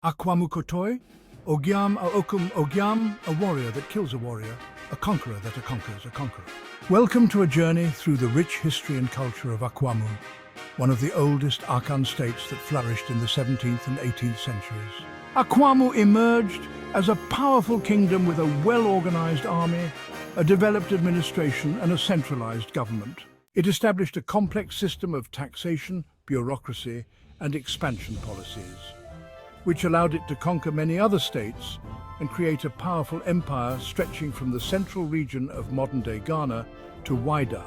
Akwamu Kotoi, Ogiam a Okum Ogiam, a warrior that kills a warrior, a conqueror that conquers a conqueror. Welcome to a journey through the rich history and culture of Akwamu, one of the oldest Akan states that flourished in the 17th and 18th centuries. Akwamu emerged as a powerful kingdom with a well-organized army, a developed administration and a centralized government. It established a complex system of taxation, bureaucracy and expansion policies, which allowed it to conquer many other states and create a powerful empire stretching from the central region of modern-day Ghana to Wida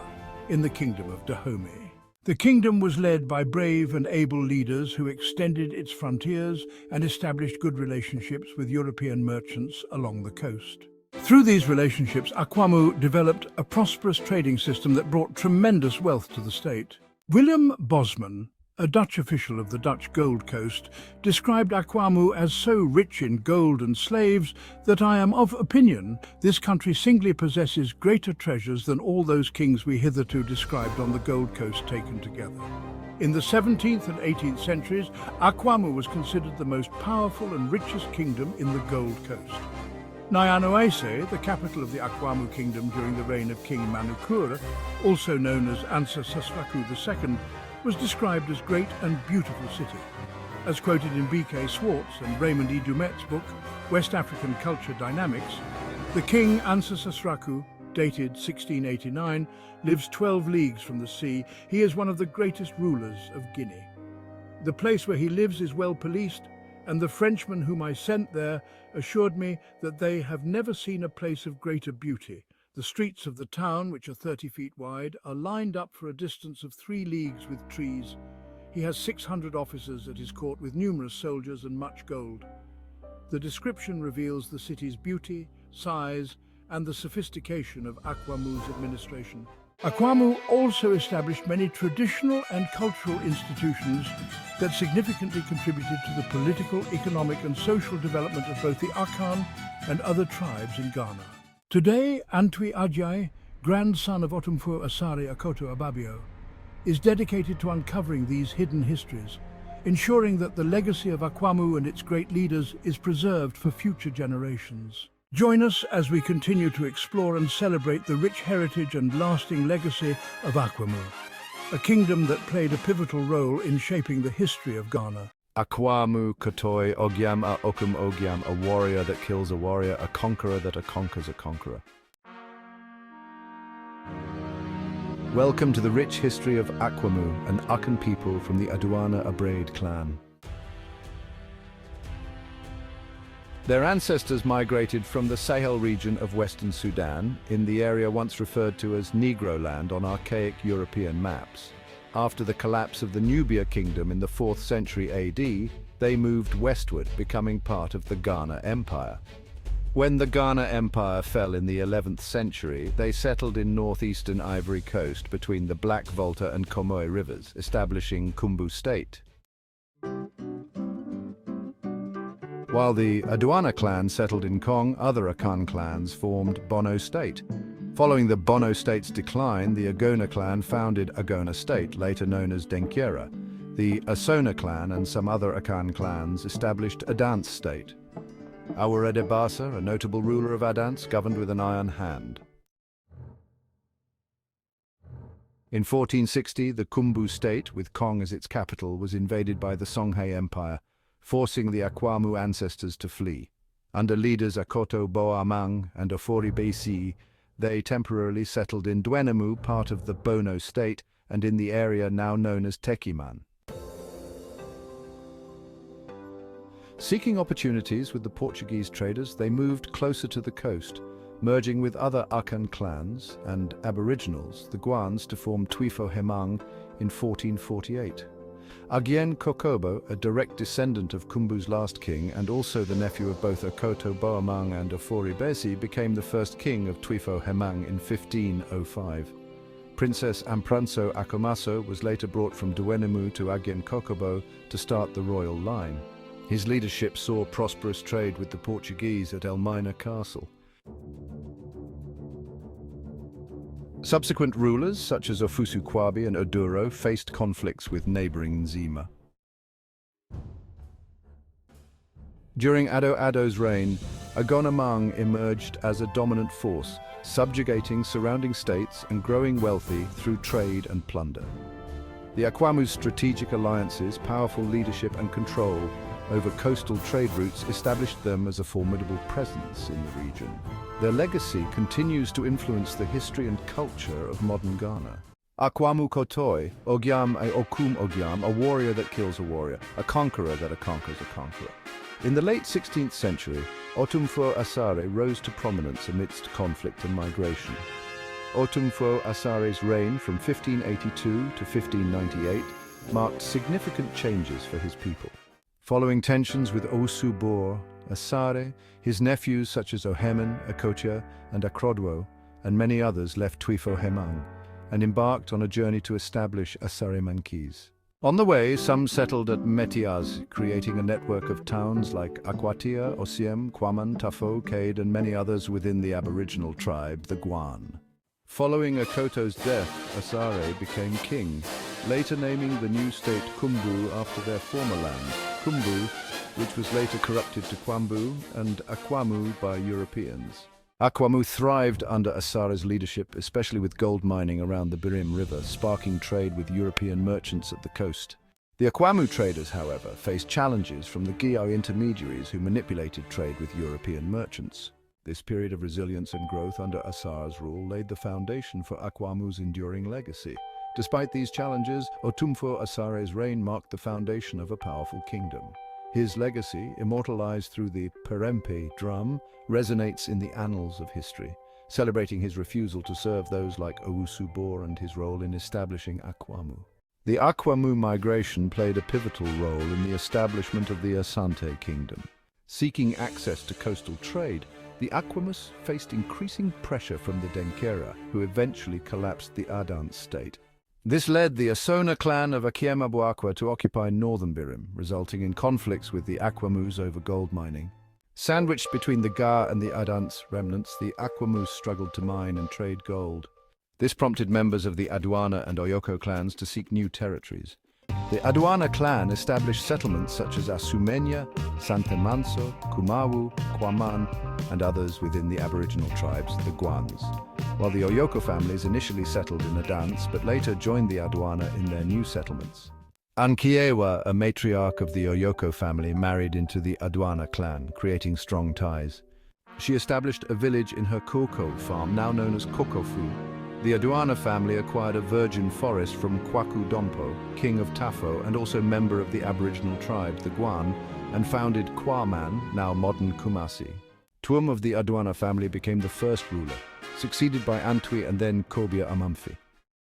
in the Kingdom of Dahomey. The kingdom was led by brave and able leaders who extended its frontiers and established good relationships with European merchants along the coast. Through these relationships, Akwamu developed a prosperous trading system that brought tremendous wealth to the state. Willem Bosman, a Dutch official of the Dutch Gold Coast, described Akwamu as so rich in gold and slaves that I am of opinion this country singly possesses greater treasures than all those kings we hitherto described on the Gold Coast taken together. In the 17th and 18th centuries, Akwamu was considered the most powerful and richest kingdom in the Gold Coast. Nyanoese, the capital of the Akwamu kingdom during the reign of King Manukura, also known as Ansa Sasraku II, was described as great and beautiful city. As quoted in B.K. Swartz and Raymond E. Dumet's book, West African Culture Dynamics, the king Ansa Sasraku, dated 1689, lives 12 leagues from the sea. He is one of the greatest rulers of Guinea. The place where he lives is well policed, and the Frenchmen whom I sent there assured me that they have never seen a place of greater beauty. The streets of the town, which are 30 feet wide, are lined up for a distance of 3 leagues with trees. He has 600 officers at his court with numerous soldiers and much gold. The description reveals the city's beauty, size, and the sophistication of Akwamu's administration. Akwamu also established many traditional and cultural institutions that significantly contributed to the political, economic, and social development of both the Akan and other tribes in Ghana. Today, Antwi Ajay, grandson of Otumfuo Asari Akoto Ababio, is dedicated to uncovering these hidden histories, ensuring that the legacy of Akwamu and its great leaders is preserved for future generations. Join us as we continue to explore and celebrate the rich heritage and lasting legacy of Akwamu, a kingdom that played a pivotal role in shaping the history of Ghana. Akwamu Kotoi Ogiam a Okum Ogiam, a warrior that kills a warrior, a conqueror that conquers a conqueror. Welcome to the rich history of Akwamu, an Akan people from the Aduana Abraid clan. Their ancestors migrated from the Sahel region of Western Sudan, in the area once referred to as Negro Land on archaic European maps. After the collapse of the Nubia kingdom in the 4th century AD, they moved westward, becoming part of the Ghana Empire. When the Ghana Empire fell in the 11th century, they settled in northeastern Ivory Coast between the Black Volta and Comoé rivers, establishing Kumbu State. While the Aduana clan settled in Kong, other Akan clans formed Bono State. Following the Bono State's decline, the Agona clan founded Agona State, later known as Denkyera. The Asona clan and some other Akan clans established Adance State. Awarede Basa, a notable ruler of Adance, governed with an iron hand. In 1460, the Kumbu State, with Kong as its capital, was invaded by the Songhay Empire, forcing the Akwamu ancestors to flee. Under leaders Akoto Boamang and Ofori Besi, they temporarily settled in Dwenemu, part of the Bono state, and in the area now known as Tekiman. Seeking opportunities with the Portuguese traders, they moved closer to the coast, merging with other Akan clans and aboriginals, the Guans, to form Twifo Hemang in 1448. Agyen Kokobo, a direct descendant of Kumbu's last king and also the nephew of both Akoto Boamang and Ofori Besi, became the first king of Twifo Hemang in 1505. Princess Ampranso Akomaso was later brought from Dwenemu to Agyen Kokobo to start the royal line. His leadership saw prosperous trade with the Portuguese at Elmina Castle. Subsequent rulers, such as Ofusu Kwabi and Oduro, faced conflicts with neighboring Nzima. During Ado Ado's reign, Agonamang emerged as a dominant force, subjugating surrounding states and growing wealthy through trade and plunder. The Akwamu's strategic alliances, powerful leadership and control over coastal trade routes established them as a formidable presence in the region. Their legacy continues to influence the history and culture of modern Ghana. Akwamu Kotoi, Ogiam a Okum Ogiam, a warrior that kills a warrior, a conqueror that conquers a conqueror. In the late 16th century, Otumfo Asare rose to prominence amidst conflict and migration. Otumfo Asare's reign from 1582 to 1598 marked significant changes for his people. Following tensions with Osu Bor, Asare, his nephews such as Ohemen, Akocha, and Akrodwo, and many others left Twifo Hemang and embarked on a journey to establish Asare Mankeys. On the way, some settled at Metiaz, creating a network of towns like Akwatia, Osiem, Kwaman, Tafo, Cade, and many others within the aboriginal tribe, the Guan. Following Akoto's death, Asare became king, later naming the new state Kumbu after their former land, Kumbu, which was later corrupted to Kwambu and Akwamu by Europeans. Akwamu thrived under Asare's leadership, especially with gold mining around the Birim River, sparking trade with European merchants at the coast. The Akwamu traders, however, faced challenges from the Giyao intermediaries who manipulated trade with European merchants. This period of resilience and growth under Asare's rule laid the foundation for Akwamu's enduring legacy. Despite these challenges, Otumfo Asare's reign marked the foundation of a powerful kingdom. His legacy, immortalized through the Perempe drum, resonates in the annals of history, celebrating his refusal to serve those like Owusu Bor and his role in establishing Akwamu. The Akwamu migration played a pivotal role in the establishment of the Asante Kingdom. Seeking access to coastal trade, the Akwamus faced increasing pressure from the Denkera, who eventually collapsed the Adant state. This led the Asona clan of Akiemabuakwa to occupy northern Birim, resulting in conflicts with the Akwamus over gold mining. Sandwiched between the Ga and the Adants remnants, the Akwamus struggled to mine and trade gold. This prompted members of the Aduana and Oyoko clans to seek new territories. The Aduana clan established settlements such as Asumenya, Santemanso, Kumawu, Kwaman, and others within the Aboriginal tribes, the Guans, while the Oyoko families initially settled in Adants but later joined the Aduana in their new settlements. Ankiewa, a matriarch of the Oyoko family, married into the Aduana clan, creating strong ties. She established a village in her Koko farm, now known as Kokofu. The Aduana family acquired a virgin forest from Kwaku Dompo, king of Tafo and also member of the Aboriginal tribe, the Guan, and founded Kwaman, now modern Kumasi. Tuum of the Aduana family became the first ruler, succeeded by Antwi and then Kobia Amamfi.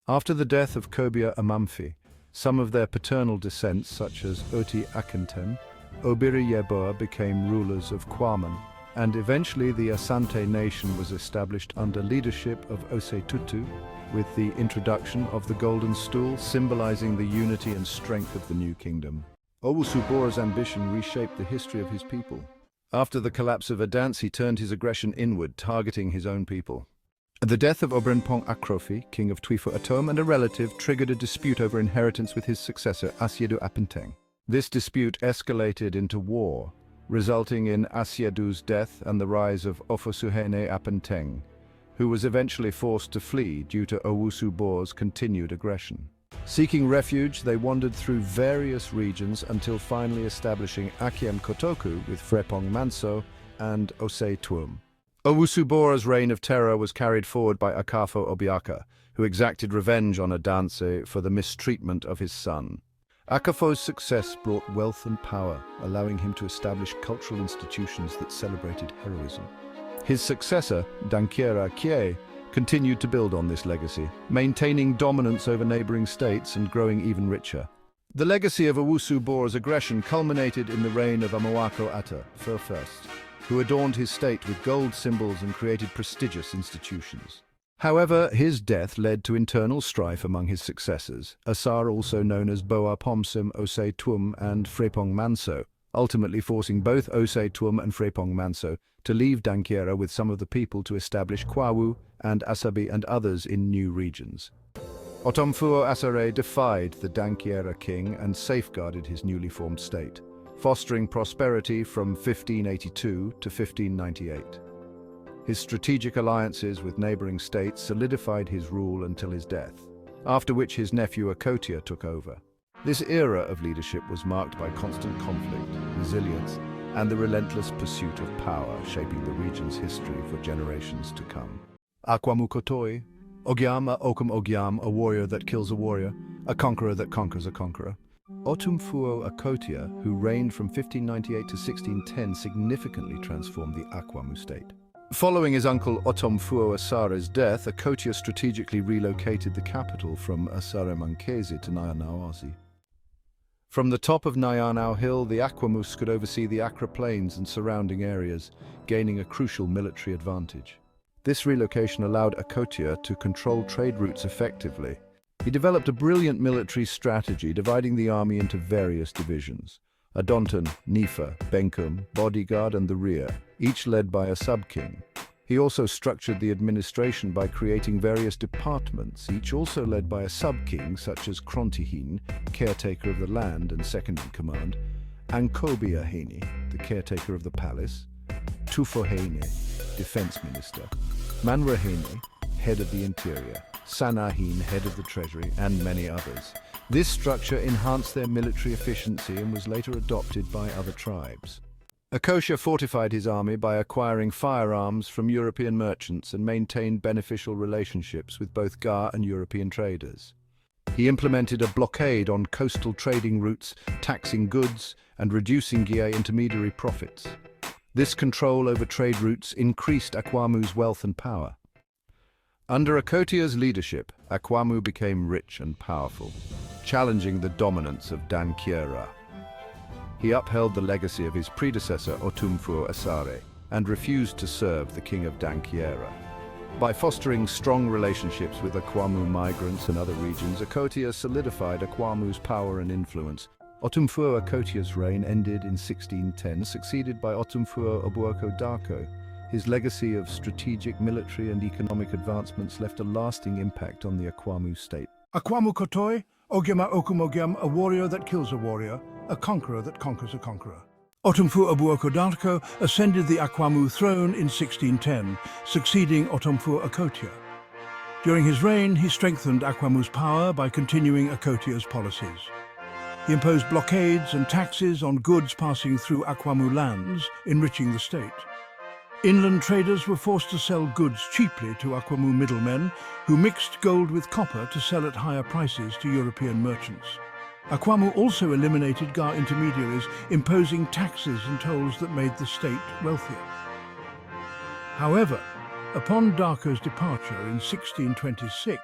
After the death of Kobia Amamfi, some of their paternal descents, such as Oti Akentem, Obiri Yeboah, became rulers of Kwaman, and eventually the Asante nation was established under leadership of Ose Tutu, with the introduction of the golden stool, symbolizing the unity and strength of the new kingdom. Owusu Bor's ambition reshaped the history of his people. After the collapse of Adance, he turned his aggression inward, targeting his own people. The death of Obrenpong Akrofi, king of Twifo Atom, and a relative triggered a dispute over inheritance with his successor, Asiedu Apenteng. This dispute escalated into war, resulting in Asiedu's death and the rise of Ofosuhene Apenteng, who was eventually forced to flee due to Owusu Bor's continued aggression. Seeking refuge, they wandered through various regions until finally establishing Akiem Kotoku with Frepong Manso and Osei Tuum. Owusu Bora's reign of terror was carried forward by Akafo Obiaka, who exacted revenge on Adanse for the mistreatment of his son. Akafo's success brought wealth and power, allowing him to establish cultural institutions that celebrated heroism. His successor, Dankiera Kie, continued to build on this legacy, maintaining dominance over neighboring states and growing even richer. The legacy of Owusu Bora's aggression culminated in the reign of Amawako Ata, I, who adorned his state with gold symbols and created prestigious institutions. However, his death led to internal strife among his successors, Asar also known as Boa Pomsim Osei Tuum and Frepong Manso, ultimately forcing both Osei Tuum and Frepong Manso to leave Dankiera with some of the people to establish Kwawu and Asabi and others in new regions. Otomfuo Asare defied the Dankiera king and safeguarded his newly formed state, fostering prosperity from 1582 to 1598. His strategic alliances with neighboring states solidified his rule until his death, after which his nephew Akotia took over. This era of leadership was marked by constant conflict, resilience, and the relentless pursuit of power, shaping the region's history for generations to come. Akwamu Kotoi, Ogiam a Okum Ogiam, a warrior that kills a warrior, a conqueror that conquers a conqueror. Otumfuo Akotia, who reigned from 1598 to 1610, significantly transformed the Akwamu state. Following his uncle Otomfuo Asare's death, Akotia strategically relocated the capital from Asare Mankezi to Nyanaozi. From the top of Nyanao Hill, the Akwamus could oversee the Accra Plains and surrounding areas, gaining a crucial military advantage. This relocation allowed Akotia to control trade routes effectively. He developed a brilliant military strategy, dividing the army into various divisions: Adonton, Nifa, Benkum, Bodyguard, and the rear, each led by a sub-king. He also structured the administration by creating various departments, each also led by a sub-king such as Krontihin, caretaker of the land and second-in-command, Ankobiahini, the caretaker of the palace, Tufohene, defense minister, Manrahene, head of the interior, Sanahin, head of the treasury, and many others. This structure enhanced their military efficiency and was later adopted by other tribes. Akotia fortified his army by acquiring firearms from European merchants and maintained beneficial relationships with both Ga and European traders. He implemented a blockade on coastal trading routes, taxing goods and reducing Gia intermediary profits. This control over trade routes increased Akwamu's wealth and power. Under Akotia's leadership, Akwamu became rich and powerful, challenging the dominance of Dankiera. He upheld the legacy of his predecessor Otumfuo Asare and refused to serve the king of Dankiera. By fostering strong relationships with Akwamu migrants and other regions, Akotia solidified Akwamu's power and influence. Otumfuo Akotia's reign ended in 1610, succeeded by Otumfuo Obuako Darko. His legacy of strategic military and economic advancements left a lasting impact on the Akwamu state. Akwamu Kotoi, Ogiama Okum Ogiam, a warrior that kills a warrior, a conqueror that conquers a conqueror. Otumfuo Obuako Darko ascended the Akwamu throne in 1610, succeeding Otumfuo Akotia. During his reign, he strengthened Akwamu's power by continuing Akotia's policies. He imposed blockades and taxes on goods passing through Akwamu lands, enriching the state. Inland traders were forced to sell goods cheaply to Akwamu middlemen, who mixed gold with copper to sell at higher prices to European merchants. Akwamu also eliminated Ga intermediaries, imposing taxes and tolls that made the state wealthier. However, upon Darko's departure in 1626,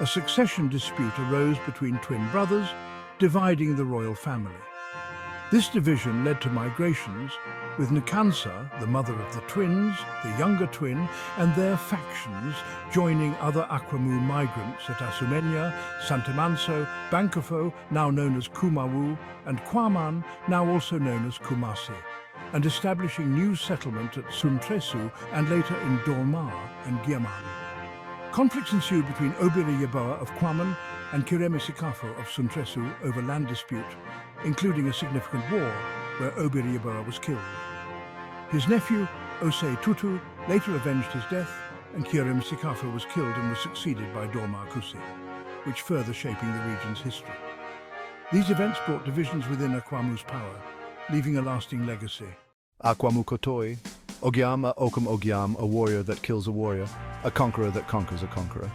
a succession dispute arose between twin brothers, dividing the royal family. This division led to migrations, with Nkansa, the mother of the twins, the younger twin, and their factions joining other Akwamu migrants at Asumenya, Santamanso, Bankafo, now known as Kumawu, and Kwaman, now also known as Kumasi, and establishing new settlement at Suntresu and later in Dorma and Giaman. Conflicts ensued between Obiri Yeboah of Kwaman and Kireme Sikafo of Suntresu over land dispute, including a significant war where Obiri Yeboah was killed. His nephew, Osei Tutu, later avenged his death, and Kireme Sikafo was killed and was succeeded by Dorma Kusi, which further shaping the region's history. These events brought divisions within Akwamu's power, leaving a lasting legacy. Akwamu Kotoi, Ogiam a Okum Ogiam, a warrior that kills a warrior, a conqueror that conquers a conqueror.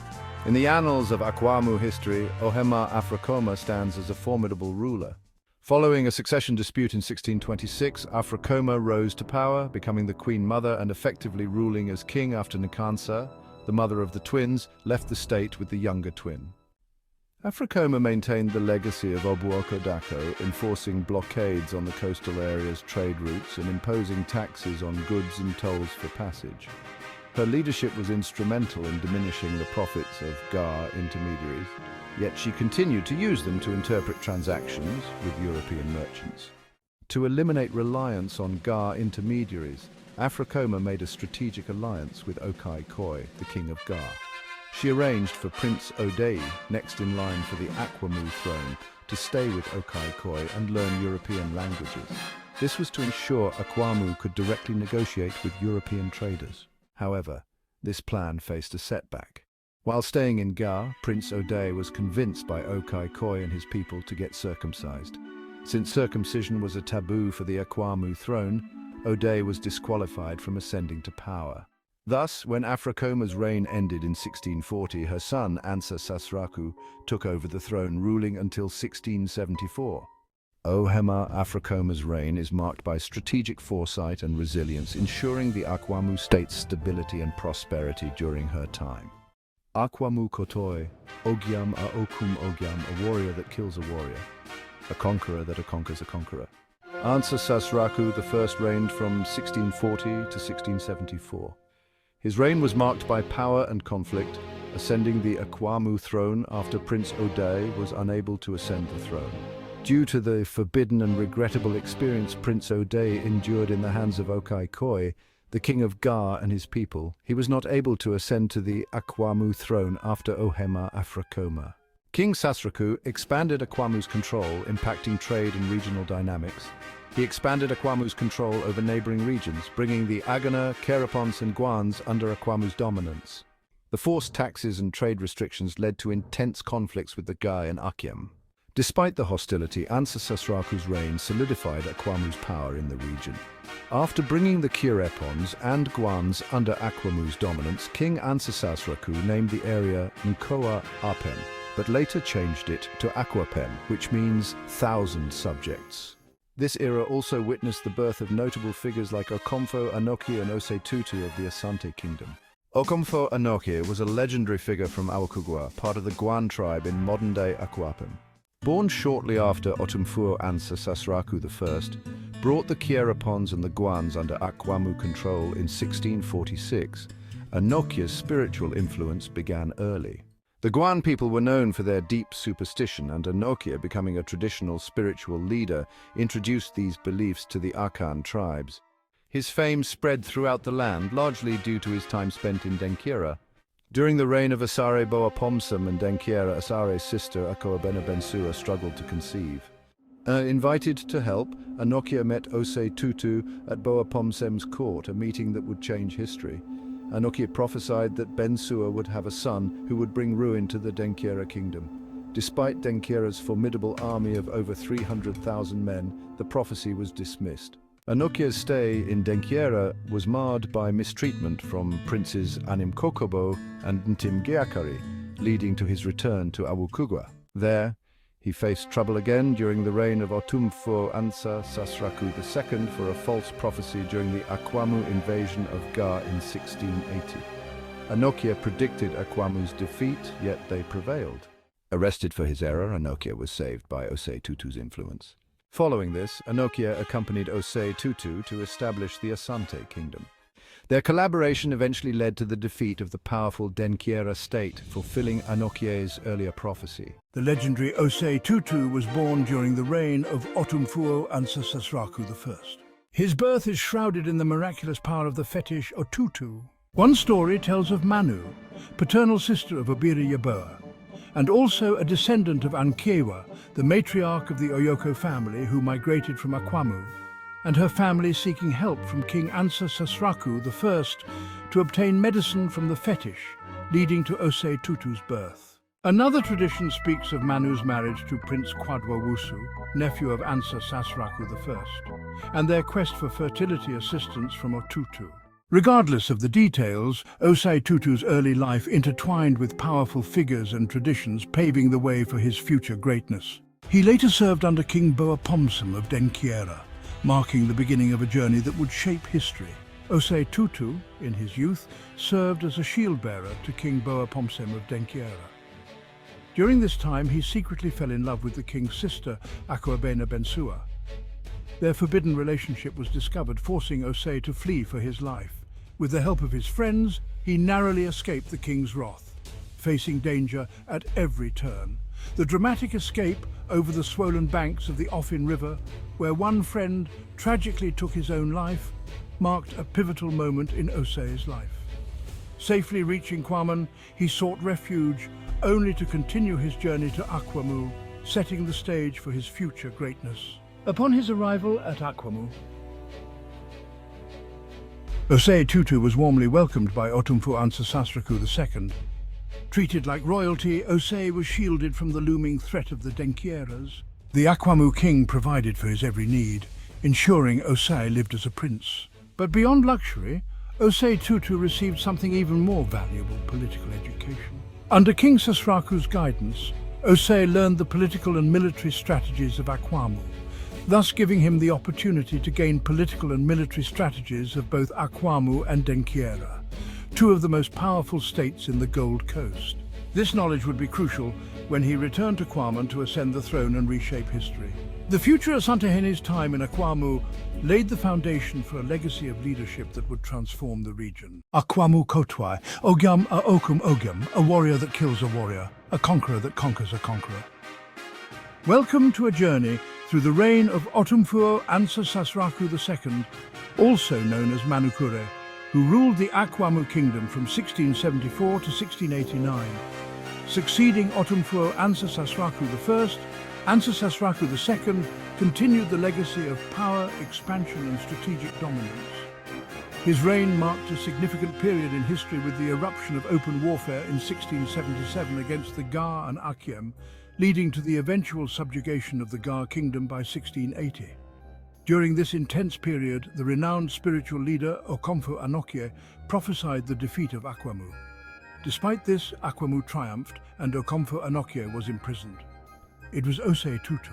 In the annals of Akwamu history, Ohema Afrakoma stands as a formidable ruler. Following a succession dispute in 1626, Afrakoma rose to power, becoming the queen mother and effectively ruling as king after Nkansa, the mother of the twins, left the state with the younger twin. Afrakoma maintained the legacy of Obuokodako, enforcing blockades on the coastal area's trade routes and imposing taxes on goods and tolls for passage. Her leadership was instrumental in diminishing the profits of Ga intermediaries, yet she continued to use them to interpret transactions with European merchants. To eliminate reliance on Ga intermediaries, Afrakoma made a strategic alliance with Okai Koi, the king of Ga. She arranged for Prince Odei, next in line for the Akwamu throne, to stay with Okai Koi and learn European languages. This was to ensure Akwamu could directly negotiate with European traders. However, this plan faced a setback. While staying in Ga, Prince Odei was convinced by Okai Koi and his people to get circumcised. Since circumcision was a taboo for the Akwamu throne, Odei was disqualified from ascending to power. Thus, when Afrakoma's reign ended in 1640, her son, Ansa Sasraku, took over the throne, ruling until 1674. Ohema Afrakoma's reign is marked by strategic foresight and resilience, ensuring the Akwamu state's stability and prosperity during her time. Akwamu Kotoi, Ogiam a Okum Ogiam, a warrior that kills a warrior, a conqueror that conquers a conqueror. Ansa Sasraku I reigned from 1640 to 1674. His reign was marked by power and conflict, ascending the Akwamu throne after Prince Odei was unable to ascend the throne. Due to the forbidden and regrettable experience Prince Odei endured in the hands of Okai Koi, the king of Ga and his people, he was not able to ascend to the Akwamu throne after Ohema Afrakoma. King Sasraku expanded Akwamu's control, impacting trade and regional dynamics. He expanded Akwamu's control over neighboring regions, bringing the Agana, Kerepons and Guans under Akwamu's dominance. The forced taxes and trade restrictions led to intense conflicts with the Ga and Akyem. Despite the hostility, Ansa Sasraku's reign solidified Akwamu's power in the region. After bringing the Kerepons and Guans under Akwamu's dominance, King Ansa Sasraku named the area Nkoa Apen, but later changed it to Akwapem, which means 1,000 subjects. This era also witnessed the birth of notable figures like Okomfo Anoki and Ose Tutu of the Asante Kingdom. Okomfo Anoki was a legendary figure from Awakugwa, part of the Guan tribe in modern-day Akwapem. Born shortly after Otumfuo Ansa Sasraku I, brought the Kerepons and the Guans under Akwamu control in 1646, Anokia's spiritual influence began early. The Guan people were known for their deep superstition, and Anokia, becoming a traditional spiritual leader, introduced these beliefs to the Akan tribes. His fame spread throughout the land, largely due to his time spent in Denkyira. During the reign of Asare Boapomsam and Denkyira, Asare's sister Akoabena Bensua struggled to conceive. Invited to help, Anokia met Ose Tutu at Boapomsem's court, a meeting that would change history. Anokia prophesied that Bensua would have a son who would bring ruin to the Denkyira kingdom. Despite Denkyira's formidable army of over 300,000 men, the prophecy was dismissed. Anokia's stay in Denkyira was marred by mistreatment from princes Animkokobo and Ntimgeakari, leading to his return to Awukugwa. There, he faced trouble again during the reign of Otumfuo Ansa Sasraku II for a false prophecy during the Akwamu invasion of Ga in 1680. Anokia predicted Akwamu's defeat, yet they prevailed. Arrested for his error, Anokia was saved by Ose Tutu's influence. Following this, Anokia accompanied Ose Tutu to establish the Asante Kingdom. Their collaboration eventually led to the defeat of the powerful Denkyira state, fulfilling Anokia's earlier prophecy. The legendary Ose Tutu was born during the reign of Otumfuo Ansa Sasraku I. His birth is shrouded in the miraculous power of the fetish Otutu. One story tells of Manu, paternal sister of Obiri Yaboa, and also a descendant of Ankewa, the matriarch of the Oyoko family who migrated from Akwamu, and her family seeking help from King Ansa Sasraku I to obtain medicine from the fetish, leading to Ose Tutu's birth. Another tradition speaks of Manu's marriage to Prince Kwadwo, nephew of Ansa Sasraku I, and their quest for fertility assistance from Otutu. Regardless of the details, Osei Tutu's early life intertwined with powerful figures and traditions, paving the way for his future greatness. He later served under King Boapomsem of Denkyera, marking the beginning of a journey that would shape history. Osei Tutu, in his youth, served as a shield-bearer to King Boapomsem of Denkyera. During this time, he secretly fell in love with the king's sister, Akwabena Bensua. Their forbidden relationship was discovered, forcing Osei to flee for his life. With the help of his friends, he narrowly escaped the king's wrath, facing danger at every turn. The dramatic escape over the swollen banks of the Ofin River, where one friend tragically took his own life, marked a pivotal moment in Osei's life. Safely reaching Kwaman, he sought refuge, only to continue his journey to Akwamu, setting the stage for his future greatness. Upon his arrival at Akwamu, Osei Tutu was warmly welcomed by Otumfu Ansa Sasraku II. Treated like royalty, Osei was shielded from the looming threat of the Denkyeras. The Akwamu king provided for his every need, ensuring Osei lived as a prince. But beyond luxury, Osei Tutu received something even more valuable: political education. Under King Sasraku's guidance, Osei learned the political and military strategies of Akwamu, thus giving him the opportunity to gain political and military strategies of both Akwamu and Denkyera, two of the most powerful states in the Gold Coast. This knowledge would be crucial when he returned to Kwaman to ascend the throne and reshape history. The future Asantehene's time in Akwamu laid the foundation for a legacy of leadership that would transform the region. Akwamu Kotwai, Ogyam a Okum Ogyam, a warrior that kills a warrior, a conqueror that conquers a conqueror. Welcome to a journey through the reign of Otumfuo Ansa Sasraku II, also known as Manukure, who ruled the Akwamu kingdom from 1674 to 1689. Succeeding Otumfuo Ansa Sasraku I, Ansa Sasraku II continued the legacy of power, expansion and strategic dominance. His reign marked a significant period in history, with the eruption of open warfare in 1677 against the Ga and Akyem, leading to the eventual subjugation of the Ga kingdom by 1680. During this intense period, the renowned spiritual leader Okomfo Anokye prophesied the defeat of Akwamu. Despite this, Akwamu triumphed and Okomfo Anokye was imprisoned. It was Osei Tutu,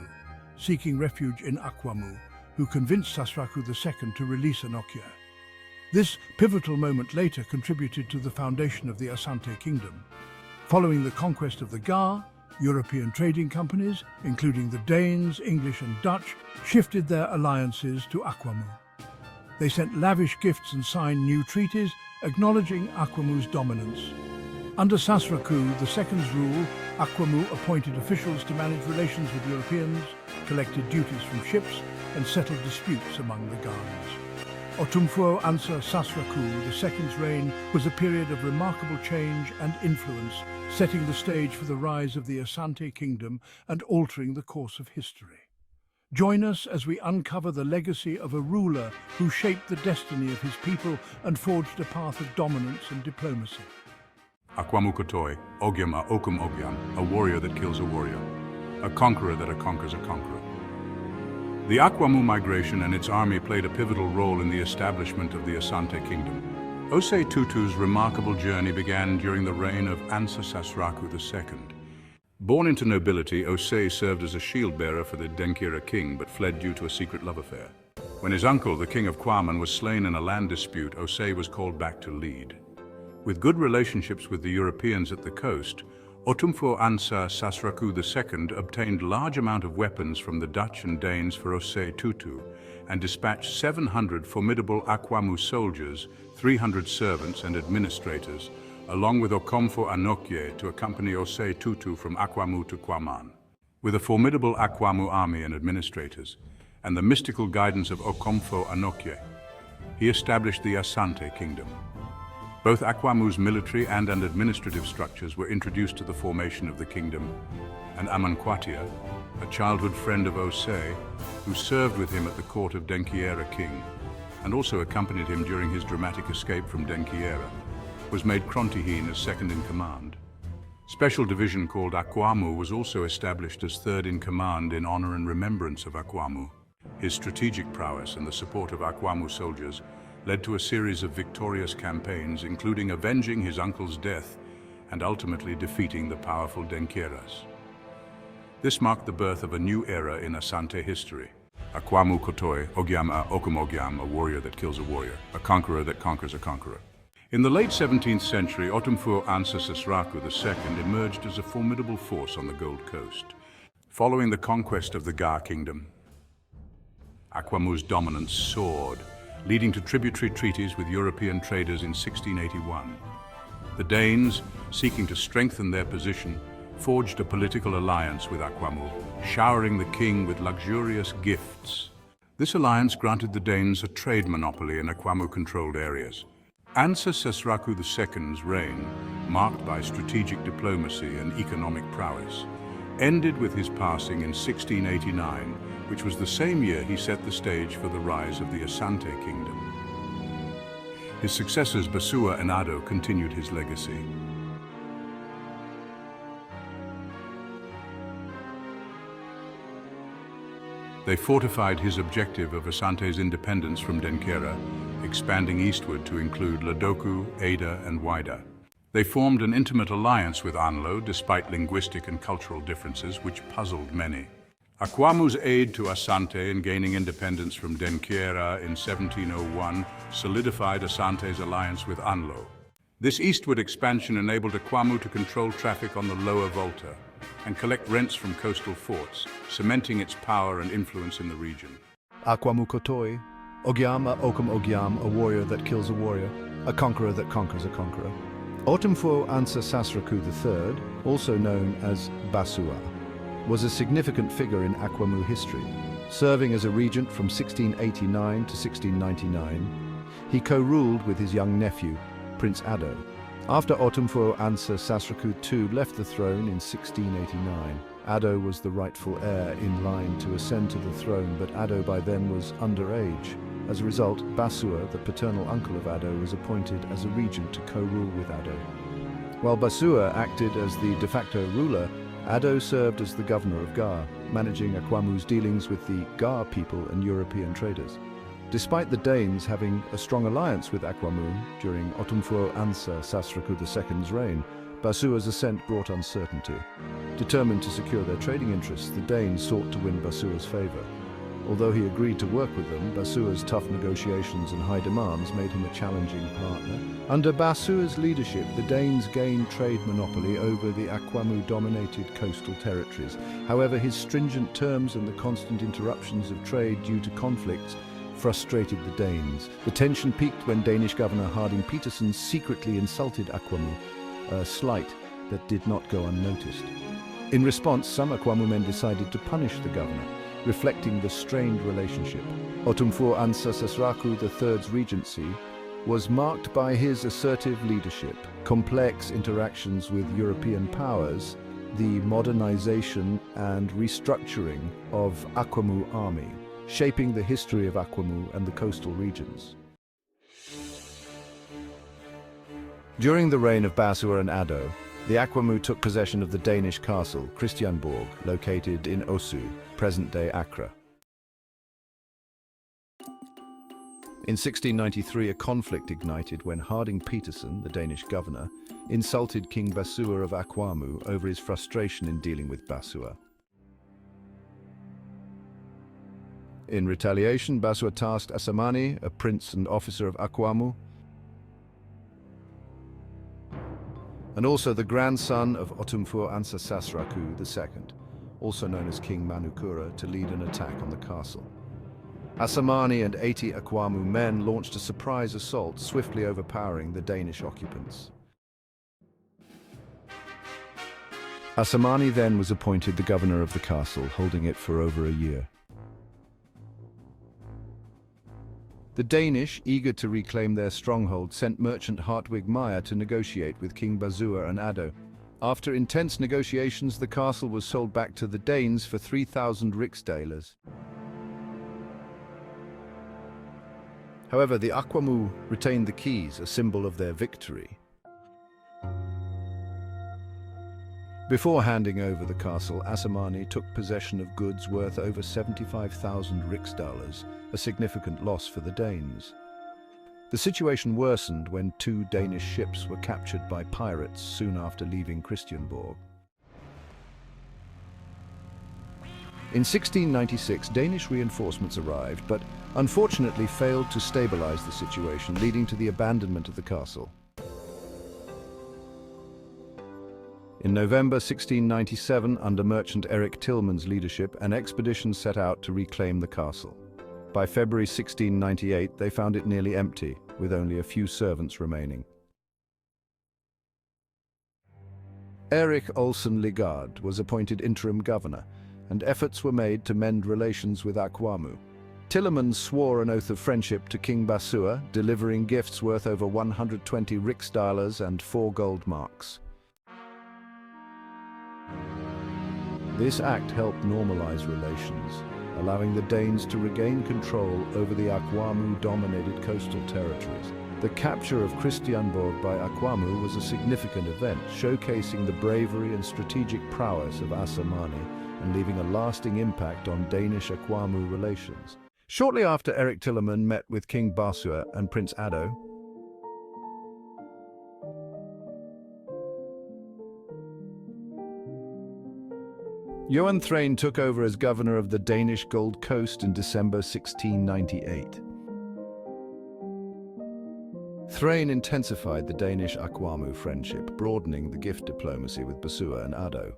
seeking refuge in Akwamu, who convinced Sasraku II to release Anokye. This pivotal moment later contributed to the foundation of the Asante Kingdom. Following the conquest of the Ga, European trading companies, including the Danes, English and Dutch, shifted their alliances to Akwamu. They sent lavish gifts and signed new treaties, acknowledging Akwamu's dominance. Under Sasraku II's rule, Akwamu appointed officials to manage relations with Europeans, collected duties from ships, and settled disputes among the Gans. Otumfuo Ansa Sasraku II's reign was a period of remarkable change and influence, setting the stage for the rise of the Asante Kingdom and altering the course of history. Join us as we uncover the legacy of a ruler who shaped the destiny of his people and forged a path of dominance and diplomacy. Akwamu Kotoi, Ogyam a Okum Ogyam, a warrior that kills a warrior, a conqueror that conquers a conqueror. The Akwamu migration and its army played a pivotal role in the establishment of the Asante Kingdom. Osei Tutu's remarkable journey began during the reign of Ansa Sasraku II. Born into nobility, Osei served as a shield-bearer for the Denkyera king, but fled due to a secret love affair. When his uncle, the king of Kwaman, was slain in a land dispute, Osei was called back to lead. With good relationships with the Europeans at the coast, Otumfuo Ansa Sasraku II obtained large amount of weapons from the Dutch and Danes for Osei Tutu and dispatched 700 formidable Akwamu soldiers, 300 servants and administrators, along with Okomfo Anokye to accompany Osei Tutu from Akwamu to Kwaman. With a formidable Akwamu army and administrators, and the mystical guidance of Okomfo Anokye, he established the Asante Kingdom. Both Akwamu's military and administrative structures were introduced to the formation of the kingdom, and Amankwatia, a childhood friend of Osei, who served with him at the court of Denkyera king, and also accompanied him during his dramatic escape from Denkyera, was made Krontihin as second in command. Special division called Akwamu was also established as third in command in honor and remembrance of Akwamu. His strategic prowess and the support of Akwamu soldiers led to a series of victorious campaigns, including avenging his uncle's death and ultimately defeating the powerful Denkeras. This marked the birth of a new era in Asante history. Akwamu Kotoi, Ogiam a Okum Ogiam, a warrior that kills a warrior, a conqueror that conquers a conqueror. In the late 17th century, Otumfuo Ansa Sesraku II emerged as a formidable force on the Gold Coast. Following the conquest of the Ga kingdom, Akwamu's dominance soared, leading to tributary treaties with European traders in 1681. The Danes, seeking to strengthen their position, forged a political alliance with Akwamu, showering the king with luxurious gifts. This alliance granted the Danes a trade monopoly in Akwamu-controlled areas. Ansa Sesraku II's reign, marked by strategic diplomacy and economic prowess, ended with his passing in 1689, which was the same year he set the stage for the rise of the Asante kingdom. His successors Basua and Ado continued his legacy. They fortified his objective of Asante's independence from Denkera, expanding eastward to include Ladoku, Ada, and Waida. They formed an intimate alliance with Anlo despite linguistic and cultural differences which puzzled many. Akwamu's aid to Asante in gaining independence from Denkyera in 1701 solidified Asante's alliance with Anlo. This eastward expansion enabled Akwamu to control traffic on the lower Volta and collect rents from coastal forts, cementing its power and influence in the region. Akwamu Kotoi, Ogiam a Okum Ogiam, a warrior that kills a warrior, a conqueror that conquers a conqueror. Otumfuo Ansa Sesraku III, also known as Basua, was a significant figure in Akwamu history. Serving as a regent from 1689 to 1699, he co-ruled with his young nephew, Prince Ado. After Otumfuo Ansa Sesraku II left the throne in 1689, Ado was the rightful heir in line to ascend to the throne, but Ado by then was underage. As a result, Basua, the paternal uncle of Ado, was appointed as a regent to co-rule with Ado. While Basua acted as the de facto ruler, Ado served as the governor of Ga, managing Akwamu's dealings with the Ga people and European traders. Despite the Danes having a strong alliance with Akwamu during Otumfuo Ansa Sesraku II's reign, Basua's ascent brought uncertainty. Determined to secure their trading interests, the Danes sought to win Basua's favor. Although he agreed to work with them, Basua's tough negotiations and high demands made him a challenging partner. Under Basua's leadership, the Danes gained trade monopoly over the Akwamu-dominated coastal territories. However, his stringent terms and the constant interruptions of trade due to conflicts frustrated the Danes. The tension peaked when Danish Governor Harding Peterson secretly insulted Akwamu, a slight that did not go unnoticed. In response, some Akwamu men decided to punish the governor, reflecting the strained relationship. Otumfuo Ansa Sesraku III's regency was marked by his assertive leadership, complex interactions with European powers, the modernization and restructuring of Akwamu army, shaping the history of Akwamu and the coastal regions. During the reign of Basua and Ado, the Akwamu took possession of the Danish castle, Christianborg, located in Osu, present-day Accra. In 1693, a conflict ignited when Harding Peterson, the Danish governor, insulted King Basua of Akwamu over his frustration in dealing with Basua. In retaliation, Basua tasked Asamani, a prince and officer of Akwamu, and also the grandson of Otumfuo Ansa Sesraku II, also known as King Manukura, to lead an attack on the castle. Asamani and 80 Akwamu men launched a surprise assault, swiftly overpowering the Danish occupants. Asamani then was appointed the governor of the castle, holding it for over a year. The Danish, eager to reclaim their stronghold, sent merchant Hartwig Meyer to negotiate with King Basua and Ado. After intense negotiations, the castle was sold back to the Danes for 3,000 riksdaler. However, the Akwamu retained the keys, a symbol of their victory. Before handing over the castle, Assamani took possession of goods worth over 75,000 riksdaler, a significant loss for the Danes. The situation worsened when 2 Danish ships were captured by pirates soon after leaving Christiansborg. In 1696, Danish reinforcements arrived, but unfortunately failed to stabilize the situation, leading to the abandonment of the castle. In November 1697, under merchant Erik Tillman's leadership, an expedition set out to reclaim the castle. By February 1698, they found it nearly empty, with only a few servants remaining. Erik Olsen Ligard was appointed interim governor, and efforts were made to mend relations with Akwamu. Tillman swore an oath of friendship to King Basua, delivering gifts worth over 120 riksdaler and 4 gold marks. This act helped normalize relations, allowing the Danes to regain control over the Akwamu-dominated coastal territories. The capture of Christiansborg by Akwamu was a significant event, showcasing the bravery and strategic prowess of Assamani and leaving a lasting impact on Danish-Akwamu relations. Shortly after Erik Tillman met with King Basua and Prince Ado, Johan Thrain took over as governor of the Danish Gold Coast in December 1698. Thrain intensified the Danish-Akwamu friendship, broadening the gift diplomacy with Basua and Ado.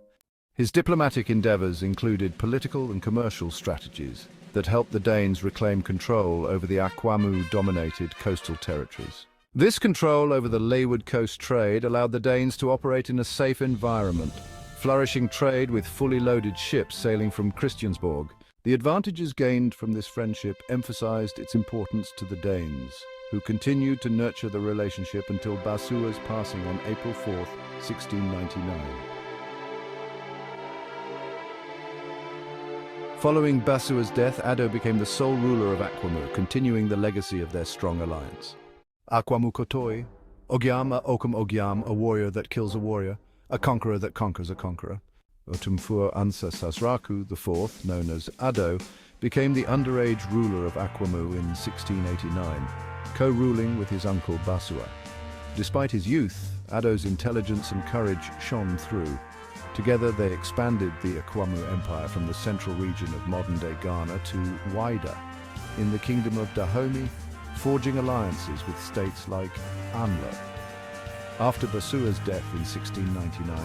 His diplomatic endeavors included political and commercial strategies that helped the Danes reclaim control over the Akwamu-dominated coastal territories. This control over the Leeward Coast trade allowed the Danes to operate in a safe environment, flourishing trade with fully loaded ships sailing from Christiansborg. The advantages gained from this friendship emphasized its importance to the Danes, who continued to nurture the relationship until Basua's passing on April 4, 1699. Following Basua's death, Ado became the sole ruler of Akwamu, continuing the legacy of their strong alliance. Akwamu Kotoi, Ogiam a Okum Ogiam, a warrior that kills a warrior, a conqueror that conquers a conqueror. Otumfur Ansa Sasraku IV, known as Ado, became the underage ruler of Akwamu in 1689, co-ruling with his uncle Basua. Despite his youth, Ado's intelligence and courage shone through. Together they expanded the Akwamu Empire from the central region of modern-day Ghana to wider in the kingdom of Dahomey, forging alliances with states like Anlo. After Basua's death in 1699,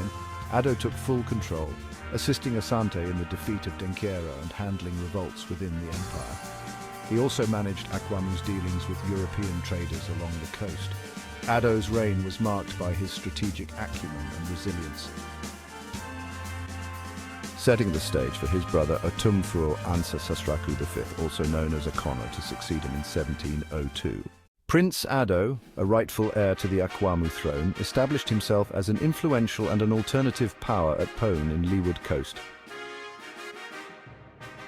Ado took full control, assisting Asante in the defeat of Denkyera and handling revolts within the empire. He also managed Akwamu's dealings with European traders along the coast. Ado's reign was marked by his strategic acumen and resilience, setting the stage for his brother Otumfuo Ansa Sasraku V, also known as Akona, to succeed him in 1702. Prince Ado, a rightful heir to the Akwamu throne, established himself as an influential and an alternative power at Pone in Leeward Coast,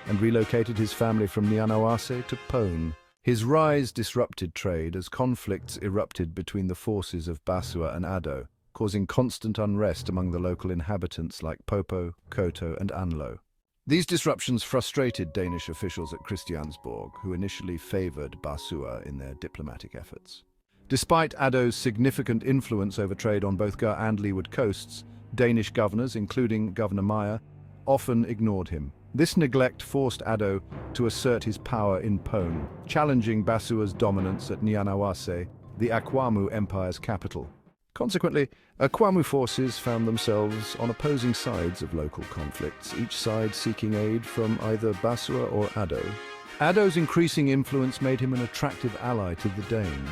and relocated his family from Nianawase to Pone. His rise disrupted trade as conflicts erupted between the forces of Basua and Ado, causing constant unrest among the local inhabitants like Popo, Koto, and Anlo. These disruptions frustrated Danish officials at Christiansborg, who initially favored Basua in their diplomatic efforts. Despite Ado's significant influence over trade on both Gar and Leeward coasts, Danish governors, including Governor Meyer, often ignored him. This neglect forced Ado to assert his power in Pone, challenging Basua's dominance at Nianawase, the Akwamu Empire's capital. Consequently, Akwamu forces found themselves on opposing sides of local conflicts, each side seeking aid from either Basua or Ado. Ado's increasing influence made him an attractive ally to the Danes.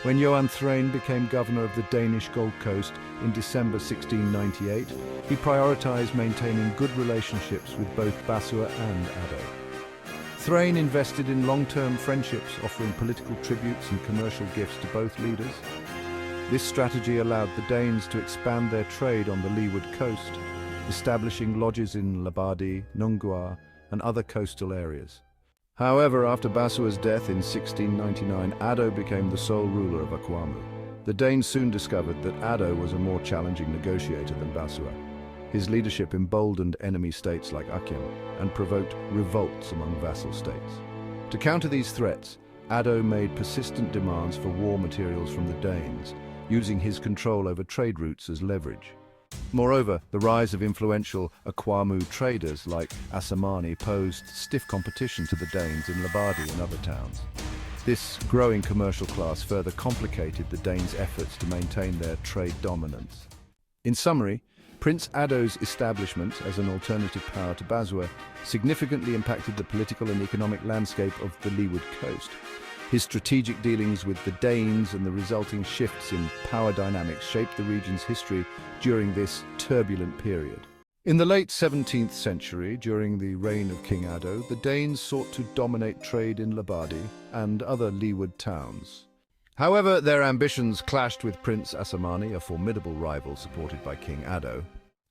When Johan Thrain became governor of the Danish Gold Coast in December 1698, he prioritized maintaining good relationships with both Basua and Ado. Thrain invested in long-term friendships, offering political tributes and commercial gifts to both leaders. This strategy allowed the Danes to expand their trade on the Leeward Coast, establishing lodges in Labadi, Nungua, and other coastal areas. However, after Basua's death in 1699, Ado became the sole ruler of Akwamu. The Danes soon discovered that Ado was a more challenging negotiator than Basua. His leadership emboldened enemy states like Akyem and provoked revolts among vassal states. To counter these threats, Ado made persistent demands for war materials from the Danes, using his control over trade routes as leverage. Moreover, the rise of influential Akwamu traders like Assamani posed stiff competition to the Danes in Labadi and other towns. This growing commercial class further complicated the Danes' efforts to maintain their trade dominance. In summary, Prince Ado's establishment as an alternative power to Basua significantly impacted the political and economic landscape of the Leeward Coast. His strategic dealings with the Danes and the resulting shifts in power dynamics shaped the region's history during this turbulent period. In the late 17th century, during the reign of King Ado, the Danes sought to dominate trade in Labadi and other Leeward towns. However, their ambitions clashed with Prince Assamani, a formidable rival supported by King Ado.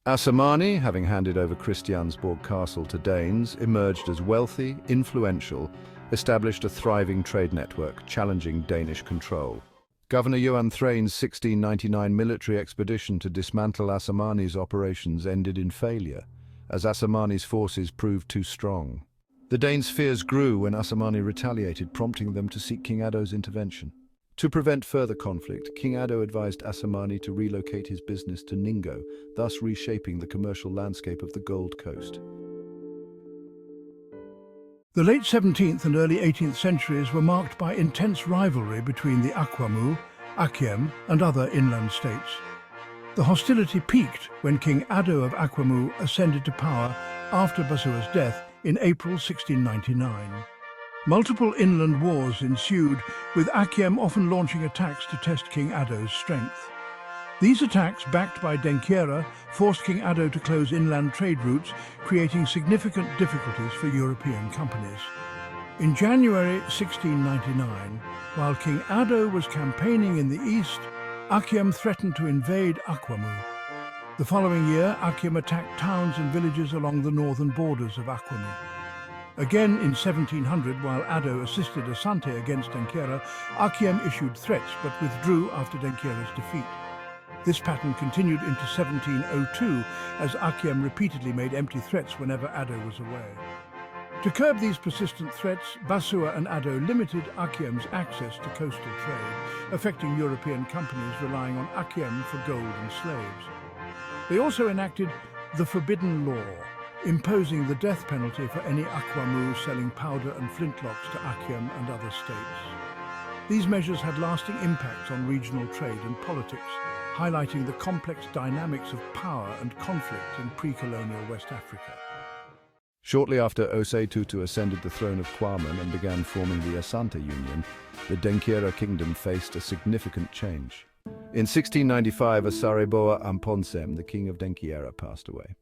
Assamani, having handed over Christiansborg Castle to Danes, emerged as wealthy, influential, established a thriving trade network, challenging Danish control. Governor Johan Thrain's 1699 military expedition to dismantle Assamani's operations ended in failure, as Assamani's forces proved too strong. The Danes' fears grew when Assamani retaliated, prompting them to seek King Ado's intervention. To prevent further conflict, King Ado advised Assamani to relocate his business to Ningo, thus reshaping the commercial landscape of the Gold Coast. The late 17th and early 18th centuries were marked by intense rivalry between the Akwamu, Akyem, and other inland states. The hostility peaked when King Ado of Akwamu ascended to power after Basua's death in April 1699. Multiple inland wars ensued, with Akyem often launching attacks to test King Ado's strength. These attacks, backed by Denkyira, forced King Ado to close inland trade routes, creating significant difficulties for European companies. In January 1699, while King Ado was campaigning in the east, Akyem threatened to invade Akwamu. The following year, Akyem attacked towns and villages along the northern borders of Akwamu. Again in 1700, while Ado assisted Asante against Denkyira, Akyem issued threats but withdrew after Denkyira's defeat. This pattern continued into 1702 as Akyem repeatedly made empty threats whenever Ado was away. To curb these persistent threats, Basua and Ado limited Akyem's access to coastal trade, affecting European companies relying on Akyem for gold and slaves. They also enacted the Forbidden Law, imposing the death penalty for any Akwamu selling powder and flintlocks to Akyem and other states. These measures had lasting impacts on regional trade and politics, highlighting the complex dynamics of power and conflict in pre-colonial West Africa. Shortly after Osei Tutu ascended the throne of Kwaman and began forming the Asante Union, the Denkyira kingdom faced a significant change. In 1695, Asareboa Amponsem, the king of Denkyira, passed away.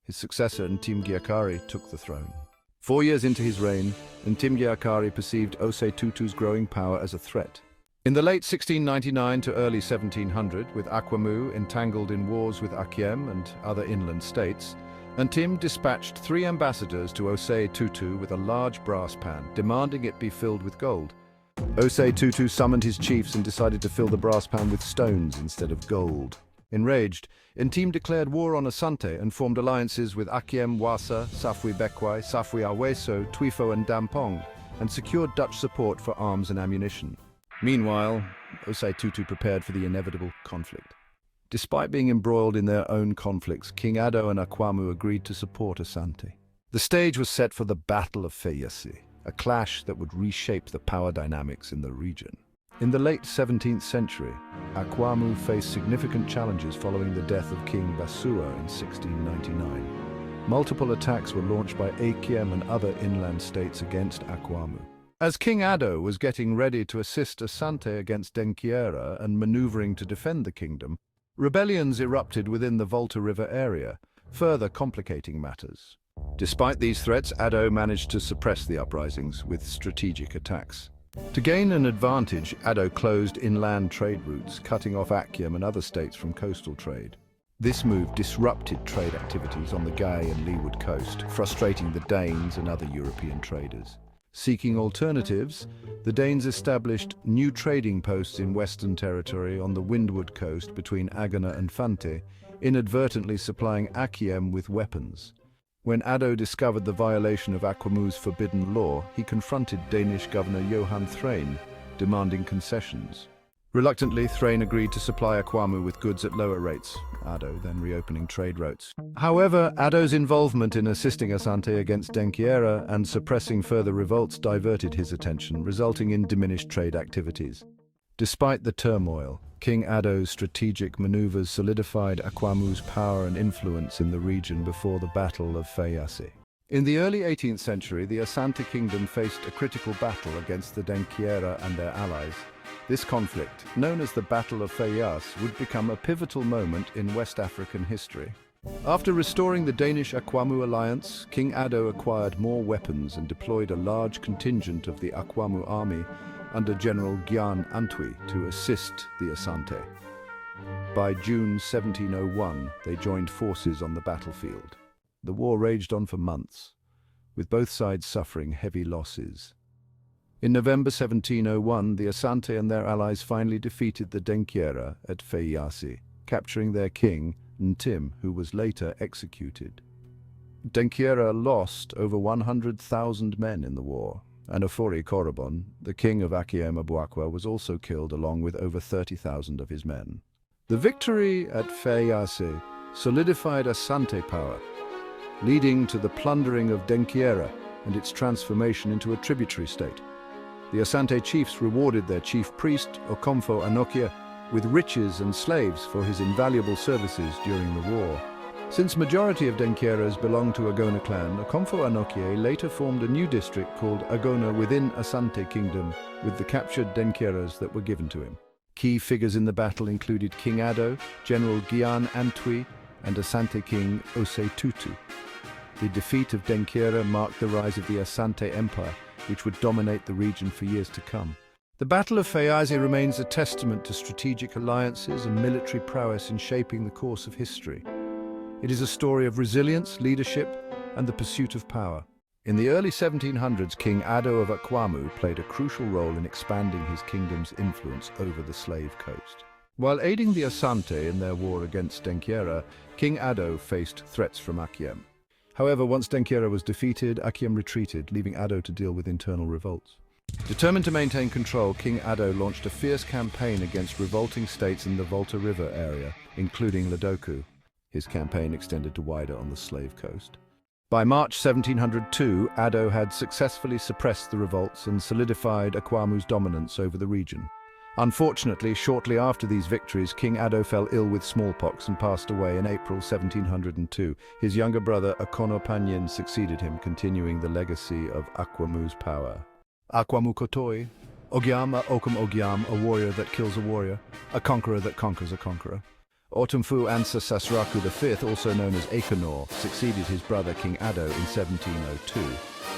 His successor, Ntimgiakari, took the throne. 4 years into his reign, Ntimgiakari perceived Osei Tutu's growing power as a threat. In the late 1699 to early 1700, with Akwamu entangled in wars with Akyem and other inland states, Ntim dispatched 3 ambassadors to Osei Tutu with a large brass pan, demanding it be filled with gold. Osei Tutu summoned his chiefs and decided to fill the brass pan with stones instead of gold. Enraged, Ntim declared war on Asante and formed alliances with Akyem, Wasa, Safwi Bekwai, Safwi Aweso, Twifo and Dampong, and secured Dutch support for arms and ammunition. Meanwhile, Osei Tutu prepared for the inevitable conflict. Despite being embroiled in their own conflicts, King Ado and Akwamu agreed to support Asante. The stage was set for the Battle of Feyasi, a clash that would reshape the power dynamics in the region. In the late 17th century, Akwamu faced significant challenges following the death of King Basua in 1699. Multiple attacks were launched by Akyem and other inland states against Akwamu. As King Ado was getting ready to assist Asante against Denkyira and maneuvering to defend the kingdom, rebellions erupted within the Volta River area, further complicating matters. Despite these threats, Ado managed to suppress the uprisings with strategic attacks. To gain an advantage, Ado closed inland trade routes, cutting off Akyem and other states from coastal trade. This move disrupted trade activities on the Gay and Leeward coast, frustrating the Danes and other European traders. Seeking alternatives, the Danes established new trading posts in Western Territory on the Windward coast between Agana and Fante, inadvertently supplying Akiem with weapons. When Ado discovered the violation of Akwamu's forbidden law, he confronted Danish governor Johan Thrain, demanding concessions. Reluctantly, Thrain agreed to supply Akwamu with goods at lower rates, Ado then reopening trade routes. However, Ado's involvement in assisting Asante against Denkyera and suppressing further revolts diverted his attention, resulting in diminished trade activities. Despite the turmoil, King Ado's strategic maneuvers solidified Akwamu's power and influence in the region before the Battle of Fayasi. In the early 18th century, the Asante kingdom faced a critical battle against the Denkyera and their allies. This conflict, known as the Battle of Fayas, would become a pivotal moment in West African history. After restoring the Danish-Akwamu alliance, King Ado acquired more weapons and deployed a large contingent of the Akwamu army under General Gyan Antwi to assist the Asante. By June 1701, they joined forces on the battlefield. The war raged on for months, with both sides suffering heavy losses. In November 1701, the Asante and their allies finally defeated the Denkyera at Fayasi, capturing their king, Ntim, who was later executed. Denkyera lost over 100,000 men in the war, and Ofori Korobon, the king of Akiem Abuakwa, was also killed along with over 30,000 of his men. The victory at Fayasi solidified Asante power, leading to the plundering of Denkyera and its transformation into a tributary state. The Asante chiefs rewarded their chief priest, Okomfo Anokia, with riches and slaves for his invaluable services during the war. Since majority of Denkyeras belonged to Agona clan, Okomfo Anokie later formed a new district called Agona within Asante kingdom with the captured Denkyeras that were given to him. Key figures in the battle included King Ado, General Gyan Antwi, and Asante king Osei Tutu. The defeat of Denkyera marked the rise of the Asante Empire, which would dominate the region for years to come. The Battle of Fayasi remains a testament to strategic alliances and military prowess in shaping the course of history. It is a story of resilience, leadership, and the pursuit of power. In the early 1700s, King Ado of Akwamu played a crucial role in expanding his kingdom's influence over the slave coast. While aiding the Asante in their war against Denkyera, King Ado faced threats from Akiem. However, once Denkyera was defeated, Akiem retreated, leaving Ado to deal with internal revolts. Determined to maintain control, King Ado launched a fierce campaign against revolting states in the Volta River area, including Ladoku. His campaign extended to wider on the slave coast. By March 1702, Ado had successfully suppressed the revolts and solidified Akwamu's dominance over the region. Unfortunately, shortly after these victories, King Ado fell ill with smallpox and passed away in April 1702. His younger brother, Akono Panyin, succeeded him, continuing the legacy of Akwamu's power. Akwamu Kotoi, Ogiam a Okum Ogiam, a warrior that kills a warrior, a conqueror that conquers a conqueror. Otumfu Ansa Sasraku V, also known as Akonor, succeeded his brother King Ado in 1702.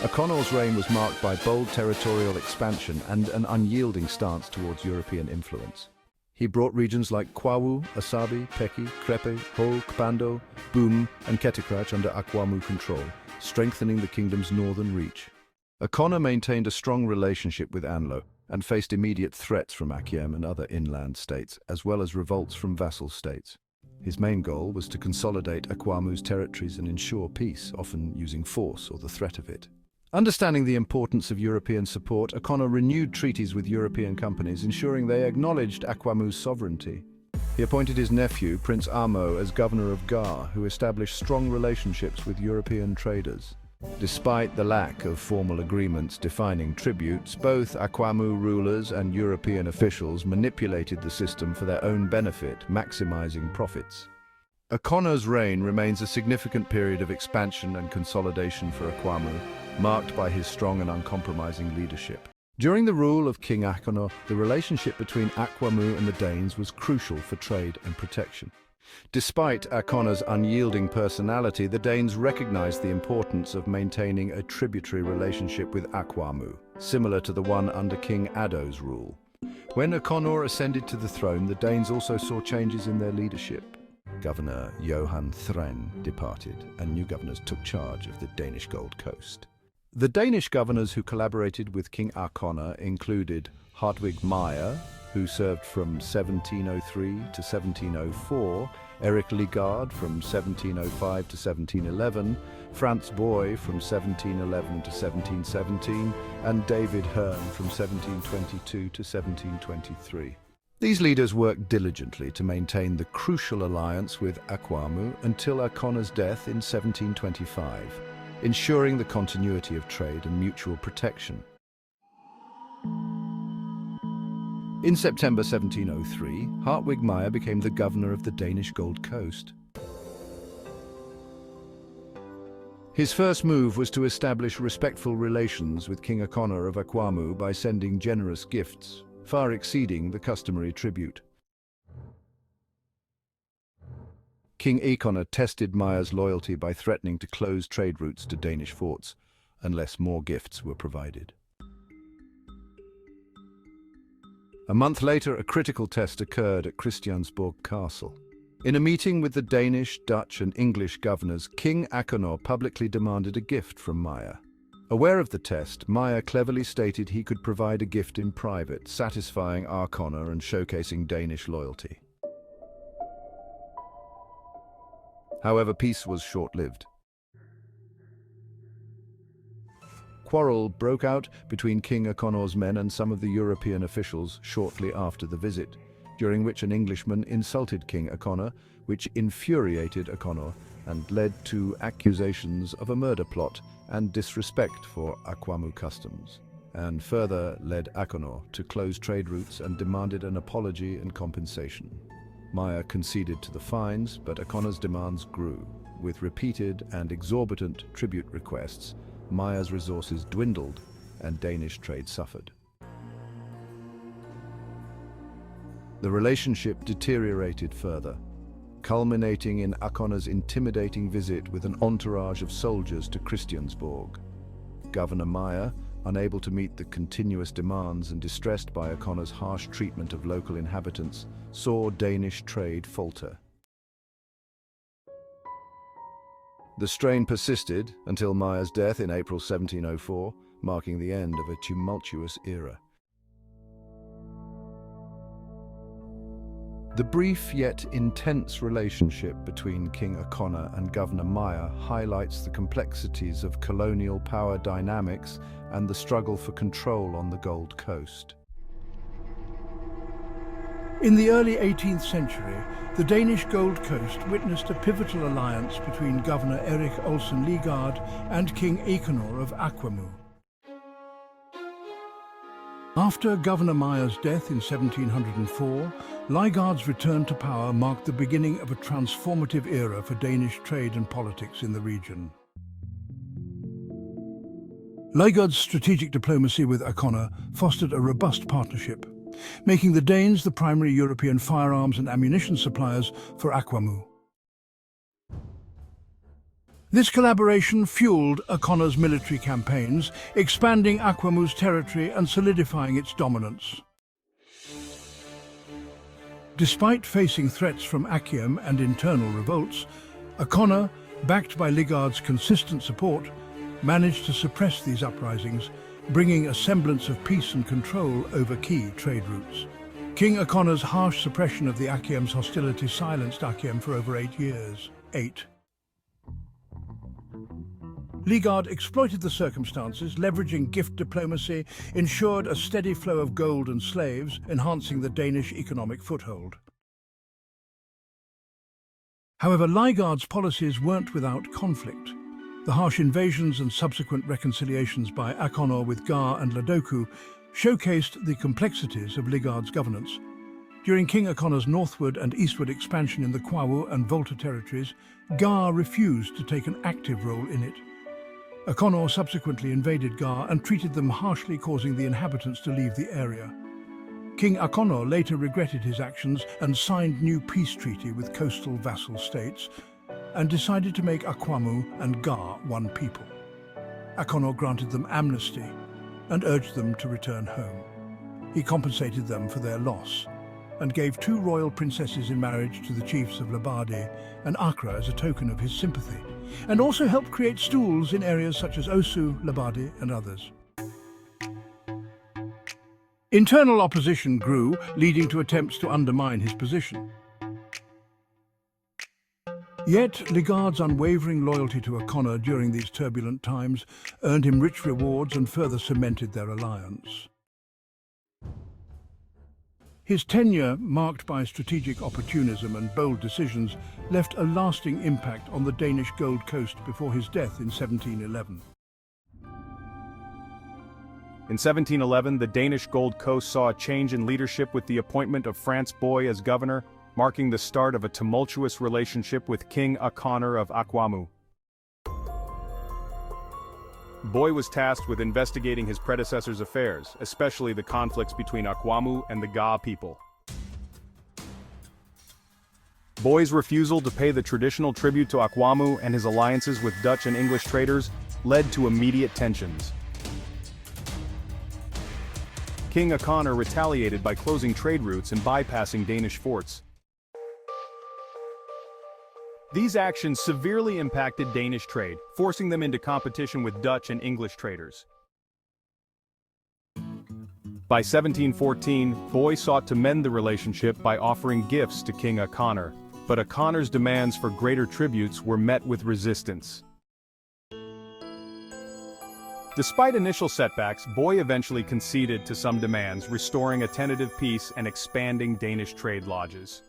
Akonor's reign was marked by bold territorial expansion and an unyielding stance towards European influence. He brought regions like Kwawu, Asabi, Peki, Krepe, Ho, Kpando, Boom, and Ketikrach under Akwamu control, strengthening the kingdom's northern reach. Akonor maintained a strong relationship with Anlo and faced immediate threats from Akiem and other inland states, as well as revolts from vassal states. His main goal was to consolidate Akwamu's territories and ensure peace, often using force or the threat of it. Understanding the importance of European support, Akonor renewed treaties with European companies, ensuring they acknowledged Akwamu's sovereignty. He appointed his nephew, Prince Amo, as governor of Gar, who established strong relationships with European traders. Despite the lack of formal agreements defining tributes, both Akwamu rulers and European officials manipulated the system for their own benefit, maximizing profits. Akonor's reign remains a significant period of expansion and consolidation for Akwamu, marked by his strong and uncompromising leadership. During the rule of King Akonor, the relationship between Akwamu and the Danes was crucial for trade and protection. Despite Akonor's unyielding personality, the Danes recognized the importance of maintaining a tributary relationship with Akwamu, similar to the one under King Ado's rule. When Akonor ascended to the throne, the Danes also saw changes in their leadership. Governor Johan Thrain departed, and new governors took charge of the Danish Gold Coast. The Danish governors who collaborated with King Akonor included Hartwig Meyer, who served from 1703 to 1704, Eric Ligard from 1705 to 1711, Franz Boy from 1711 to 1717, and David Hearn from 1722 to 1723. These leaders worked diligently to maintain the crucial alliance with Akwamu until Akona's death in 1725, ensuring the continuity of trade and mutual protection. In September 1703, Hartwig Meyer became the governor of the Danish Gold Coast. His first move was to establish respectful relations with King Akona of Akwamu by sending generous gifts, far exceeding the customary tribute. King Akona tested Meyer's loyalty by threatening to close trade routes to Danish forts unless more gifts were provided. A month later, a critical test occurred at Christiansborg Castle. In a meeting with the Danish, Dutch and English governors, King Akona publicly demanded a gift from Meyer. Aware of the test, Meyer cleverly stated he could provide a gift in private, satisfying Akona and showcasing Danish loyalty. However, peace was short-lived. Quarrel broke out between King Akono's men and some of the European officials shortly after the visit, during which an Englishman insulted King Akona, which infuriated Akona and led to accusations of a murder plot and disrespect for Akwamu customs, and further led Akona to close trade routes and demanded an apology and compensation. Meyer conceded to the fines, but Akona's demands grew. With repeated and exorbitant tribute requests, Meyer's resources dwindled and Danish trade suffered. The relationship deteriorated further, culminating in Akona's intimidating visit with an entourage of soldiers to Christiansborg. Governor Meyer, unable to meet the continuous demands and distressed by Akona's harsh treatment of local inhabitants, saw Danish trade falter. The strain persisted until Meyer's death in April 1704, marking the end of a tumultuous era. The brief yet intense relationship between King Akona and Governor Meyer highlights the complexities of colonial power dynamics and the struggle for control on the Gold Coast. In the early 18th century, the Danish Gold Coast witnessed a pivotal alliance between Governor Erik Olsen Ligard and King Akona of Akwamu. After Governor Meyer's death in 1704, Ligard's return to power marked the beginning of a transformative era for Danish trade and politics in the region. Ligard's strategic diplomacy with Akona fostered a robust partnership, making the Danes the primary European firearms and ammunition suppliers for Akwamu. This collaboration fueled Akona's military campaigns, expanding Akwamu's territory and solidifying its dominance. Despite facing threats from Akiem and internal revolts, Akona, backed by Ligard's consistent support, managed to suppress these uprisings, bringing a semblance of peace and control over key trade routes. King Akona's harsh suppression of the Akiem's hostility silenced Akiem for over 8 years. Ligard exploited the circumstances, leveraging gift diplomacy, ensured a steady flow of gold and slaves, enhancing the Danish economic foothold. However, Ligard's policies weren't without conflict. The harsh invasions and subsequent reconciliations by Akona with Gar and Ladoku showcased the complexities of Ligard's governance. During King Akona's northward and eastward expansion in the Kwawu and Volta territories, Gar refused to take an active role in it. Akona subsequently invaded Gar and treated them harshly, causing the inhabitants to leave the area. King Akona later regretted his actions and signed new peace treaty with coastal vassal states, and decided to make Akwamu and Gar one people. Akona granted them amnesty and urged them to return home. He compensated them for their loss and gave 2 royal princesses in marriage to the chiefs of Labadi and Accra as a token of his sympathy, and also helped create stools in areas such as Osu, Labadi and others. Internal opposition grew, leading to attempts to undermine his position. Yet, Ligard's unwavering loyalty to O'Connor during these turbulent times earned him rich rewards and further cemented their alliance. His tenure, marked by strategic opportunism and bold decisions, left a lasting impact on the Danish Gold Coast before his death in 1711. In 1711, the Danish Gold Coast saw a change in leadership with the appointment of Franz Boy as governor, marking the start of a tumultuous relationship with King O'Connor of Akwamu. Boy was tasked with investigating his predecessor's affairs, especially the conflicts between Akwamu and the Ga people. Boy's refusal to pay the traditional tribute to Akwamu and his alliances with Dutch and English traders led to immediate tensions. King O'Connor retaliated by closing trade routes and bypassing Danish forts. These actions severely impacted Danish trade, forcing them into competition with Dutch and English traders. By 1714, Boy sought to mend the relationship by offering gifts to King O'Connor, but O'Connor's demands for greater tributes were met with resistance. Despite initial setbacks, Boy eventually conceded to some demands, restoring a tentative peace and expanding Danish trade lodges.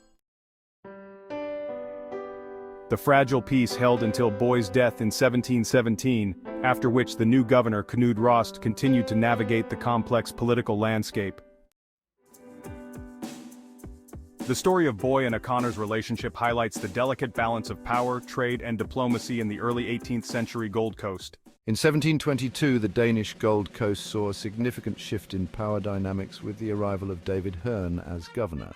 The fragile peace held until Boy's death in 1717, after which the new governor Knud Rost continued to navigate the complex political landscape. The story of Boy and O'Connor's relationship highlights the delicate balance of power, trade, and diplomacy in the early 18th century Gold Coast. In 1722, the Danish Gold Coast saw a significant shift in power dynamics with the arrival of David Hearn as governor.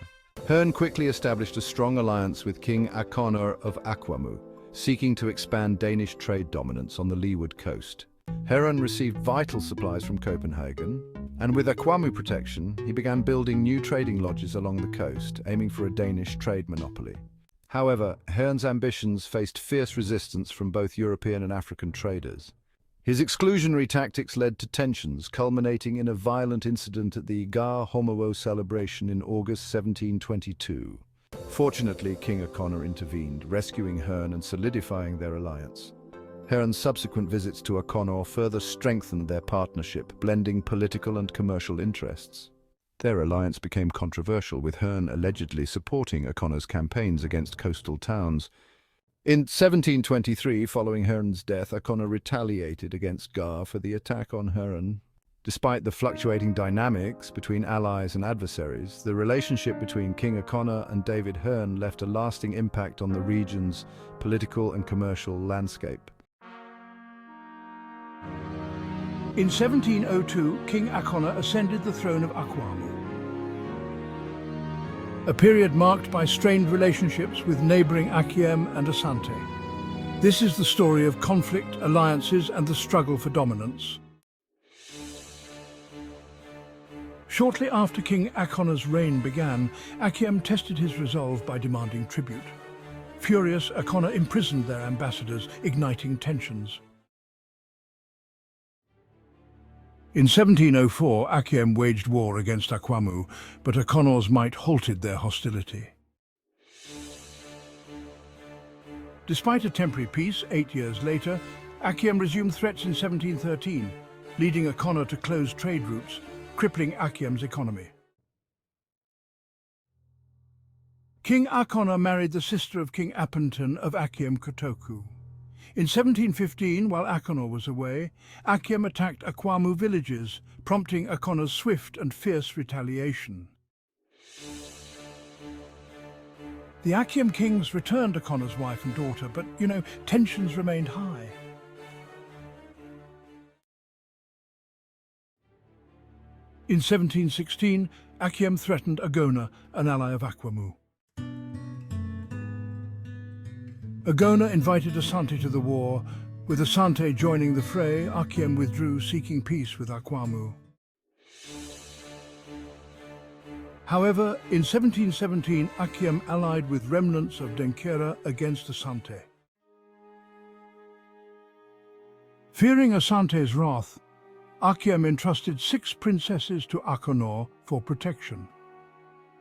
Hearn quickly established a strong alliance with King O'Connor of Akwamu, seeking to expand Danish trade dominance on the leeward coast. Hearn received vital supplies from Copenhagen, and with Akwamu protection, he began building new trading lodges along the coast, aiming for a Danish trade monopoly. However, Hearn's ambitions faced fierce resistance from both European and African traders. His exclusionary tactics led to tensions, culminating in a violent incident at the Ga Homowo celebration in August 1722. Fortunately, King O'Connor intervened, rescuing Hearn and solidifying their alliance. Hearn's subsequent visits to O'Connor further strengthened their partnership, blending political and commercial interests. Their alliance became controversial, with Hearn allegedly supporting O'Connor's campaigns against coastal towns. In 1723, following Hearn's death, O'Connor retaliated against Ga for the attack on Hearn. Despite the fluctuating dynamics between allies and adversaries, the relationship between King O'Connor and David Hearn left a lasting impact on the region's political and commercial landscape. In 1702, King O'Connor ascended the throne of Akwamu, a period marked by strained relationships with neighbouring Akiem and Asante. This is the story of conflict, alliances, and the struggle for dominance. Shortly after King O'Connor's reign began, Akiem tested his resolve by demanding tribute. Furious, O'Connor imprisoned their ambassadors, igniting tensions. In 1704, Akiem waged war against Akwamu, but O'Connor's might halted their hostility. Despite a temporary peace 8 years later, Akiem resumed threats in 1713, leading O'Connor to close trade routes, crippling Akiem's economy. King O'Connor married the sister of King Apenton of Akiem Kotoku. In 1715, while O'Connor was away, Akiem attacked Akwamu villages, prompting O'Connor's swift and fierce retaliation. The Akiem kings returned O'Connor's wife and daughter, but, tensions remained high. In 1716, Akiem threatened Agona, an ally of Akwamu. Agona invited Asante to the war. With Asante joining the fray, Akiem withdrew, seeking peace with Akwamu. However, in 1717, Akiem allied with remnants of Denkera against Asante. Fearing Asante's wrath, Akyem entrusted 6 princesses to Akonor for protection.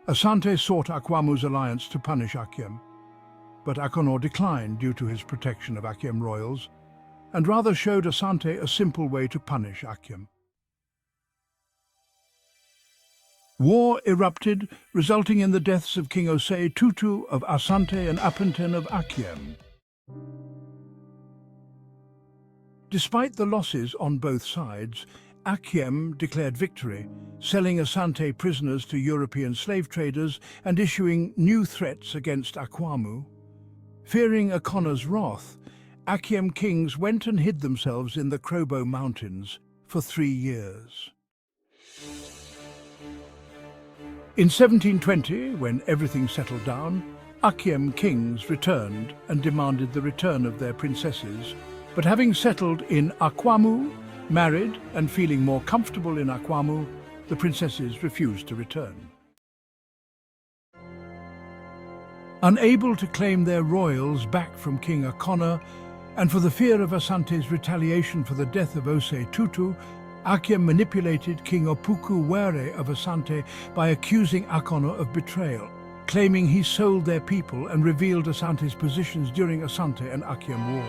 Asante sought Akwamu's alliance to punish Akyem, but Akonor declined due to his protection of Akyem royals, and rather showed Asante a simple way to punish Akyem. War erupted, resulting in the deaths of King Osei Tutu of Asante and Apenten of Akyem. Despite the losses on both sides, Akyem declared victory, selling Asante prisoners to European slave traders and issuing new threats against Akwamu. Fearing Akonor's wrath, Akyem kings went and hid themselves in the Krobo Mountains for 3 years. In 1720, when everything settled down, Akyem kings returned and demanded the return of their princesses, but having settled in Akwamu, married and feeling more comfortable in Akwamu, the princesses refused to return. Unable to claim their royals back from King Akonor, and for the fear of Asante's retaliation for the death of Osei Tutu, Akyem manipulated King Opuku Were of Asante by accusing Akonor of betrayal, claiming he sold their people and revealed Asante's positions during Asante and Akyem War.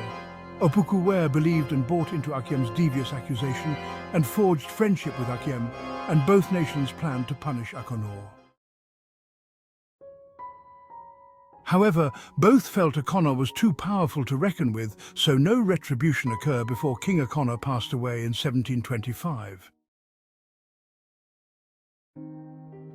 Opuku Were believed and bought into Akyem's devious accusation and forged friendship with Akyem, and both nations planned to punish Akonor. However, both felt Akonor was too powerful to reckon with, so no retribution occurred before King Akonor passed away in 1725.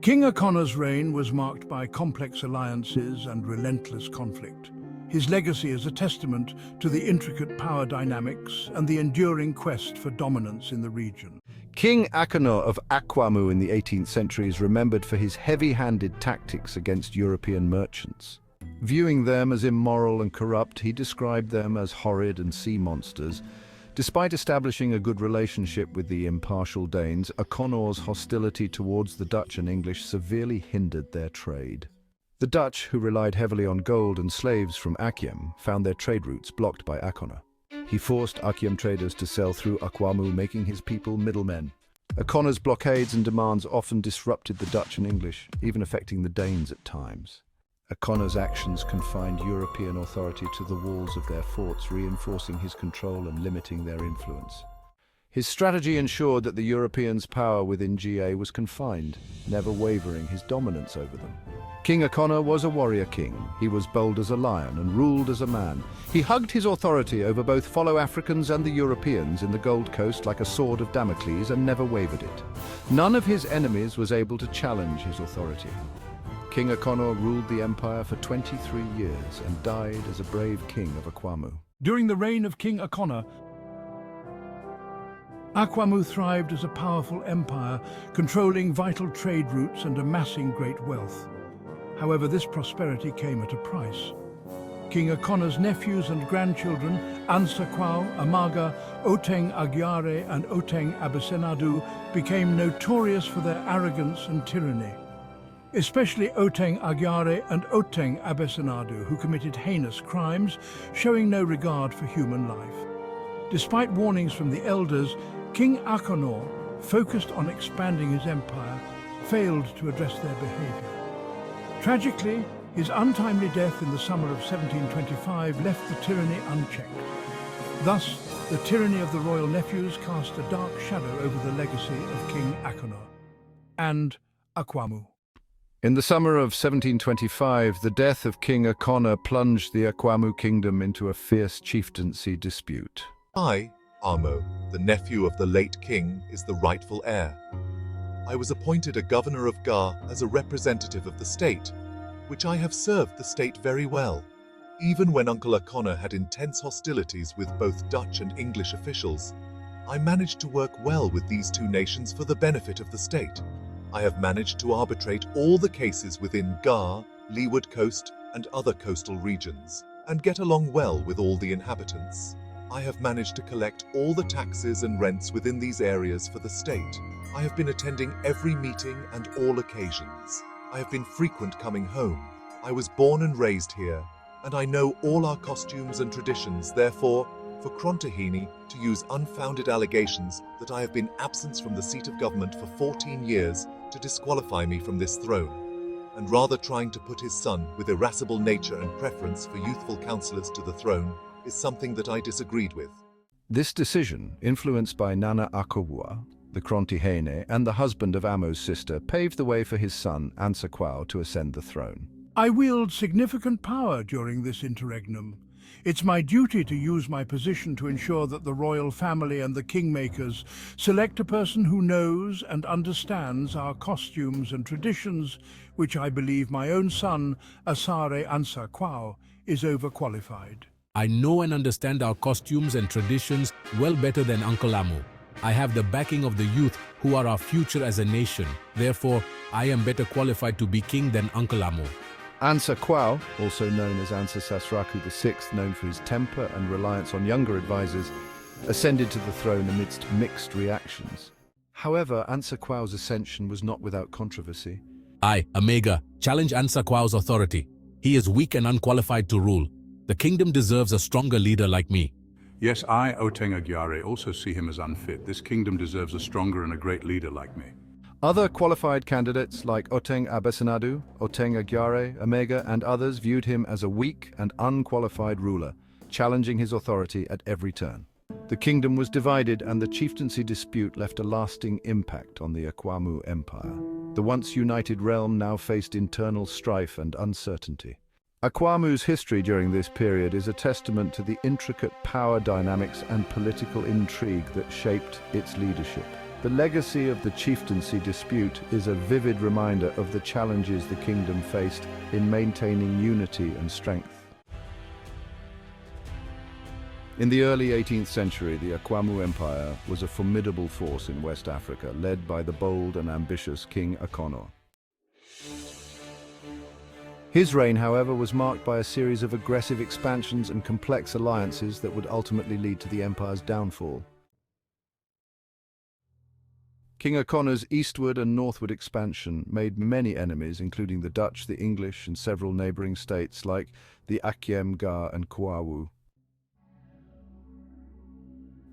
King Akonor's reign was marked by complex alliances and relentless conflict. His legacy is a testament to the intricate power dynamics and the enduring quest for dominance in the region. King Akonor of Akwamu in the 18th century is remembered for his heavy-handed tactics against European merchants. Viewing them as immoral and corrupt, he described them as horrid and sea monsters. Despite establishing a good relationship with the impartial Danes, Akonor's hostility towards the Dutch and English severely hindered their trade. The Dutch, who relied heavily on gold and slaves from Akyem, found their trade routes blocked by Akonor. He forced Akyem traders to sell through Akwamu, making his people middlemen. Akonor's blockades and demands often disrupted the Dutch and English, even affecting the Danes at times. Akonor's actions confined European authority to the walls of their forts, reinforcing his control and limiting their influence. His strategy ensured that the Europeans' power within GA was confined, never wavering his dominance over them. King Akonor was a warrior king. He was bold as a lion and ruled as a man. He hugged his authority over both fellow Africans and the Europeans in the Gold Coast like a sword of Damocles and never wavered it. None of his enemies was able to challenge his authority. King Akonor ruled the empire for 23 years and died as a brave king of Akwamu. During the reign of King Akonor, Akwamu thrived as a powerful empire, controlling vital trade routes and amassing great wealth. However, this prosperity came at a price. King Akonor's nephews and grandchildren, Ansakwao, Amaga, Oteng Agyare and Oteng Abesenadu, became notorious for their arrogance and tyranny. Especially Oteng Agyare and Oteng Abesenadu, who committed heinous crimes, showing no regard for human life. Despite warnings from the elders, King Akonor, focused on expanding his empire, failed to address their behavior. Tragically, his untimely death in the summer of 1725 left the tyranny unchecked. Thus, the tyranny of the royal nephews cast a dark shadow over the legacy of King Akonor and Akwamu. In the summer of 1725, the death of King Akonor plunged the Akwamu kingdom into a fierce chieftaincy dispute. I, Amo, the nephew of the late king, is the rightful heir. I was appointed a governor of Ga as a representative of the state, which I have served the state very well. Even when Uncle Akonor had intense hostilities with both Dutch and English officials, I managed to work well with these two nations for the benefit of the state. I have managed to arbitrate all the cases within Ga, Leeward Coast, and other coastal regions, and get along well with all the inhabitants. I have managed to collect all the taxes and rents within these areas for the state. I have been attending every meeting and all occasions. I have been frequent coming home. I was born and raised here, and I know all our costumes and traditions. Therefore, for Krontahini to use unfounded allegations that I have been absent from the seat of government for 14 years to disqualify me from this throne, and rather trying to put his son with irascible nature and preference for youthful councillors to the throne is something that I disagreed with. This decision, influenced by Nana Akobua, the Krontahene, and the husband of Amo's sister, paved the way for his son, Ansekwao, to ascend the throne. I wield significant power during this interregnum. It's my duty to use my position to ensure that the royal family and the kingmakers select a person who knows and understands our costumes and traditions, which I believe my own son, Asare Ansekwao, is overqualified. I know and understand our costumes and traditions well better than Uncle Amu. I have the backing of the youth who are our future as a nation. Therefore, I am better qualified to be king than Uncle Amu. Ansekwao, also known as Ansa Sasraku VI, known for his temper and reliance on younger advisors, ascended to the throne amidst mixed reactions. However, Ansekwao's ascension was not without controversy. I, Omega, challenge Ansekwao's authority. He is weak and unqualified to rule. The kingdom deserves a stronger leader like me. Yes, I, Oteng Agyare, also see him as unfit. This kingdom deserves a stronger and a great leader like me. Other qualified candidates like Oteng Abesanadu, Oteng Agyare, Omega, and others viewed him as a weak and unqualified ruler, challenging his authority at every turn. The kingdom was divided, and the chieftaincy dispute left a lasting impact on the Akwamu Empire. The once united realm now faced internal strife and uncertainty. Akwamu's history during this period is a testament to the intricate power dynamics and political intrigue that shaped its leadership. The legacy of the chieftaincy dispute is a vivid reminder of the challenges the kingdom faced in maintaining unity and strength. In the early 18th century, the Akwamu Empire was a formidable force in West Africa, led by the bold and ambitious King Akonor. His reign, however, was marked by a series of aggressive expansions and complex alliances that would ultimately lead to the empire's downfall. King Akonor's eastward and northward expansion made many enemies, including the Dutch, the English, and several neighboring states like the Akiem, Ga, and Kwawu.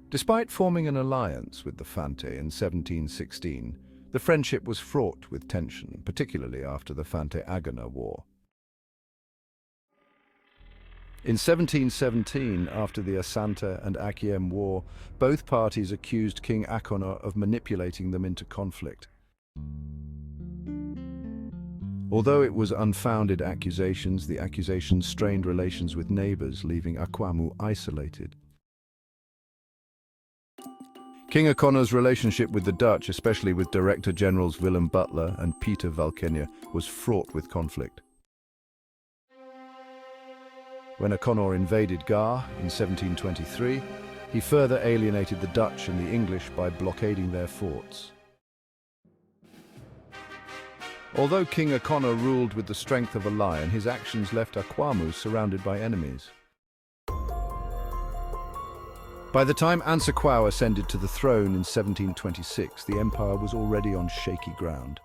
Despite forming an alliance with the Fante in 1716, the friendship was fraught with tension, particularly after the Fante-Agana War. In 1717, after the Asante and Akiem War, both parties accused King Akonor of manipulating them into conflict. Although it was unfounded accusations, the accusations strained relations with neighbors, leaving Akwamu isolated. King Akonor's relationship with the Dutch, especially with Director Generals Willem Butler and Peter Valkenia, was fraught with conflict. When Akonor invaded Ga in 1723, he further alienated the Dutch and the English by blockading their forts. Although King Akonor ruled with the strength of a lion, his actions left Akwamu surrounded by enemies. By the time Ansekwao ascended to the throne in 1726, the empire was already on shaky ground.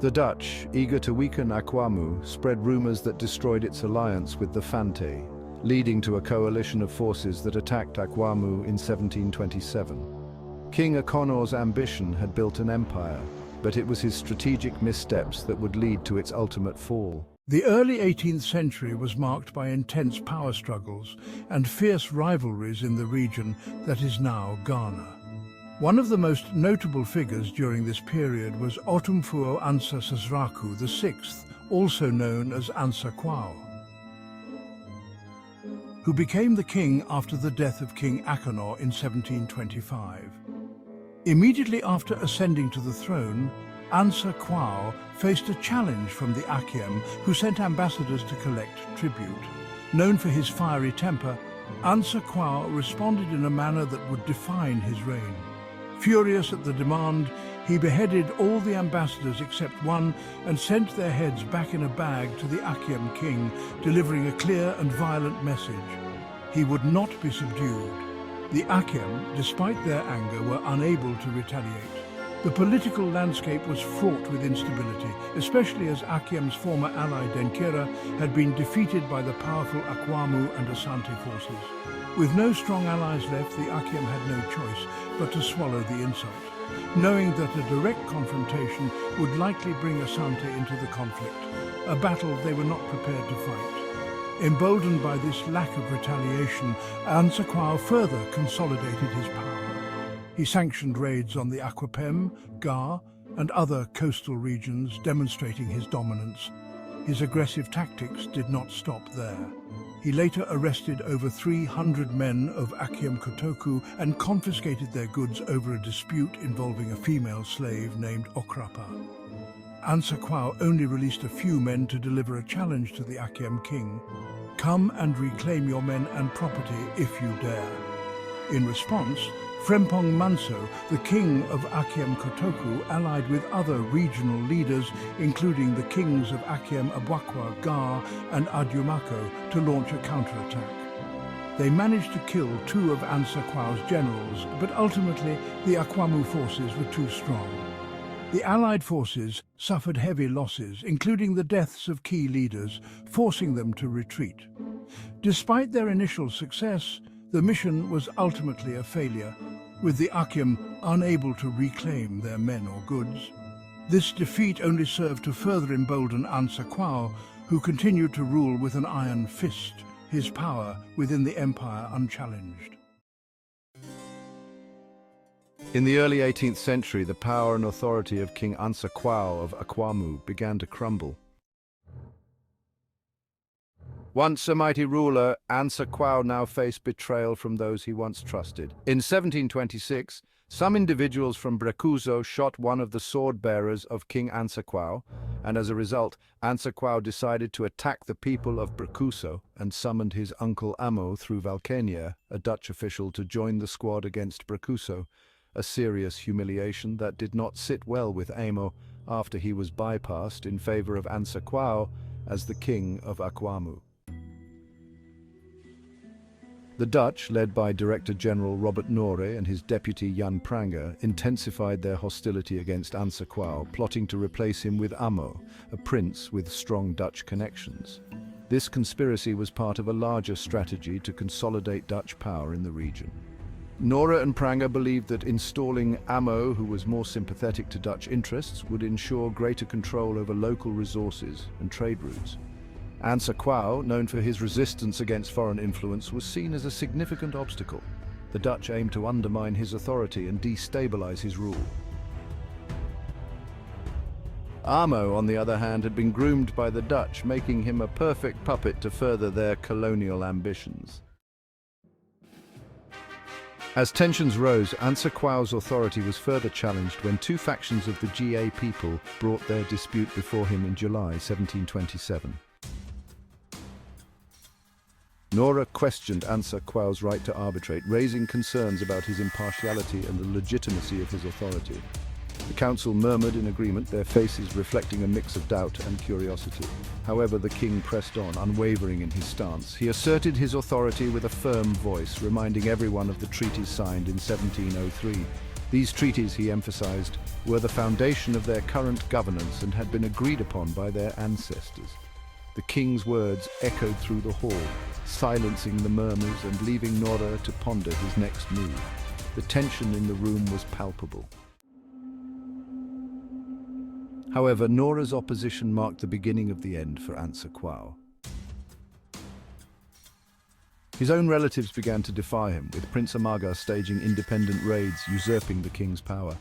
The Dutch, eager to weaken Akwamu, spread rumors that destroyed its alliance with the Fante, leading to a coalition of forces that attacked Akwamu in 1727. King Akonor's ambition had built an empire, but it was his strategic missteps that would lead to its ultimate fall. The early 18th century was marked by intense power struggles and fierce rivalries in the region that is now Ghana. One of the most notable figures during this period was Otumfuo Ansa Sasraku VI, also known as Ansekwao, who became the king after the death of King Akonor in 1725. Immediately after ascending to the throne, Ansekwao faced a challenge from the Akiem, who sent ambassadors to collect tribute. Known for his fiery temper, Ansekwao responded in a manner that would define his reign. Furious at the demand, he beheaded all the ambassadors except one and sent their heads back in a bag to the Akiem king, delivering a clear and violent message. He would not be subdued. The Akiem, despite their anger, were unable to retaliate. The political landscape was fraught with instability, especially as Akyem's former ally Denkera had been defeated by the powerful Akwamu and Asante forces. With no strong allies left, the Akyem had no choice but to swallow the insult, knowing that a direct confrontation would likely bring Asante into the conflict, a battle they were not prepared to fight. Emboldened by this lack of retaliation, Ansekwao further consolidated his power. He sanctioned raids on the Akwapem, Gar, and other coastal regions, demonstrating his dominance. His aggressive tactics did not stop there. He later arrested over 300 men of Akyem Kotoku and confiscated their goods over a dispute involving a female slave named Okrapa. Ansekwao only released a few men to deliver a challenge to the Akyem king. "Come and reclaim your men and property if you dare." In response, Frempong Manso, the king of Akyem Kotoku, allied with other regional leaders, including the kings of Akyem Abwakwa, Gar, and Adyumako, to launch a counterattack. They managed to kill 2 of Ansakwao's generals, but ultimately the Akwamu forces were too strong. The Allied forces suffered heavy losses, including the deaths of key leaders, forcing them to retreat. Despite their initial success, the mission was ultimately a failure, with the Akyem unable to reclaim their men or goods. This defeat only served to further embolden Ansekwao, who continued to rule with an iron fist, his power within the empire unchallenged. In the early 18th century, the power and authority of King Ansekwao of Akwamu began to crumble. Once a mighty ruler, Ansekwao now faced betrayal from those he once trusted. In 1726, some individuals from Brekuso shot one of the sword-bearers of King Ansekwao, and as a result, Ansekwao decided to attack the people of Brekuso and summoned his uncle Amo through Valkenia, a Dutch official, to join the squad against Brekuso, a serious humiliation that did not sit well with Amo after he was bypassed in favor of Ansekwao as the king of Akwamu. The Dutch, led by Director General Robert Nore and his deputy Jan Pranger, intensified their hostility against Ansekwao, plotting to replace him with Amo, a prince with strong Dutch connections. This conspiracy was part of a larger strategy to consolidate Dutch power in the region. Nora and Pranger believed that installing Amo, who was more sympathetic to Dutch interests, would ensure greater control over local resources and trade routes. Ansekwao, known for his resistance against foreign influence, was seen as a significant obstacle. The Dutch aimed to undermine his authority and destabilize his rule. Amo, on the other hand, had been groomed by the Dutch, making him a perfect puppet to further their colonial ambitions. As tensions rose, Ansekwao's authority was further challenged when 2 factions of the GA people brought their dispute before him in July 1727. Nora questioned Ansekwao's right to arbitrate, raising concerns about his impartiality and the legitimacy of his authority. The council murmured in agreement, their faces reflecting a mix of doubt and curiosity. However, the king pressed on, unwavering in his stance. He asserted his authority with a firm voice, reminding everyone of the treaties signed in 1703. These treaties, he emphasized, were the foundation of their current governance and had been agreed upon by their ancestors. The king's words echoed through the hall, silencing the murmurs and leaving Nora to ponder his next move. The tension in the room was palpable. However, Nora's opposition marked the beginning of the end for Ansekwao. His own relatives began to defy him, with Prince Amaga staging independent raids, usurping the king's power.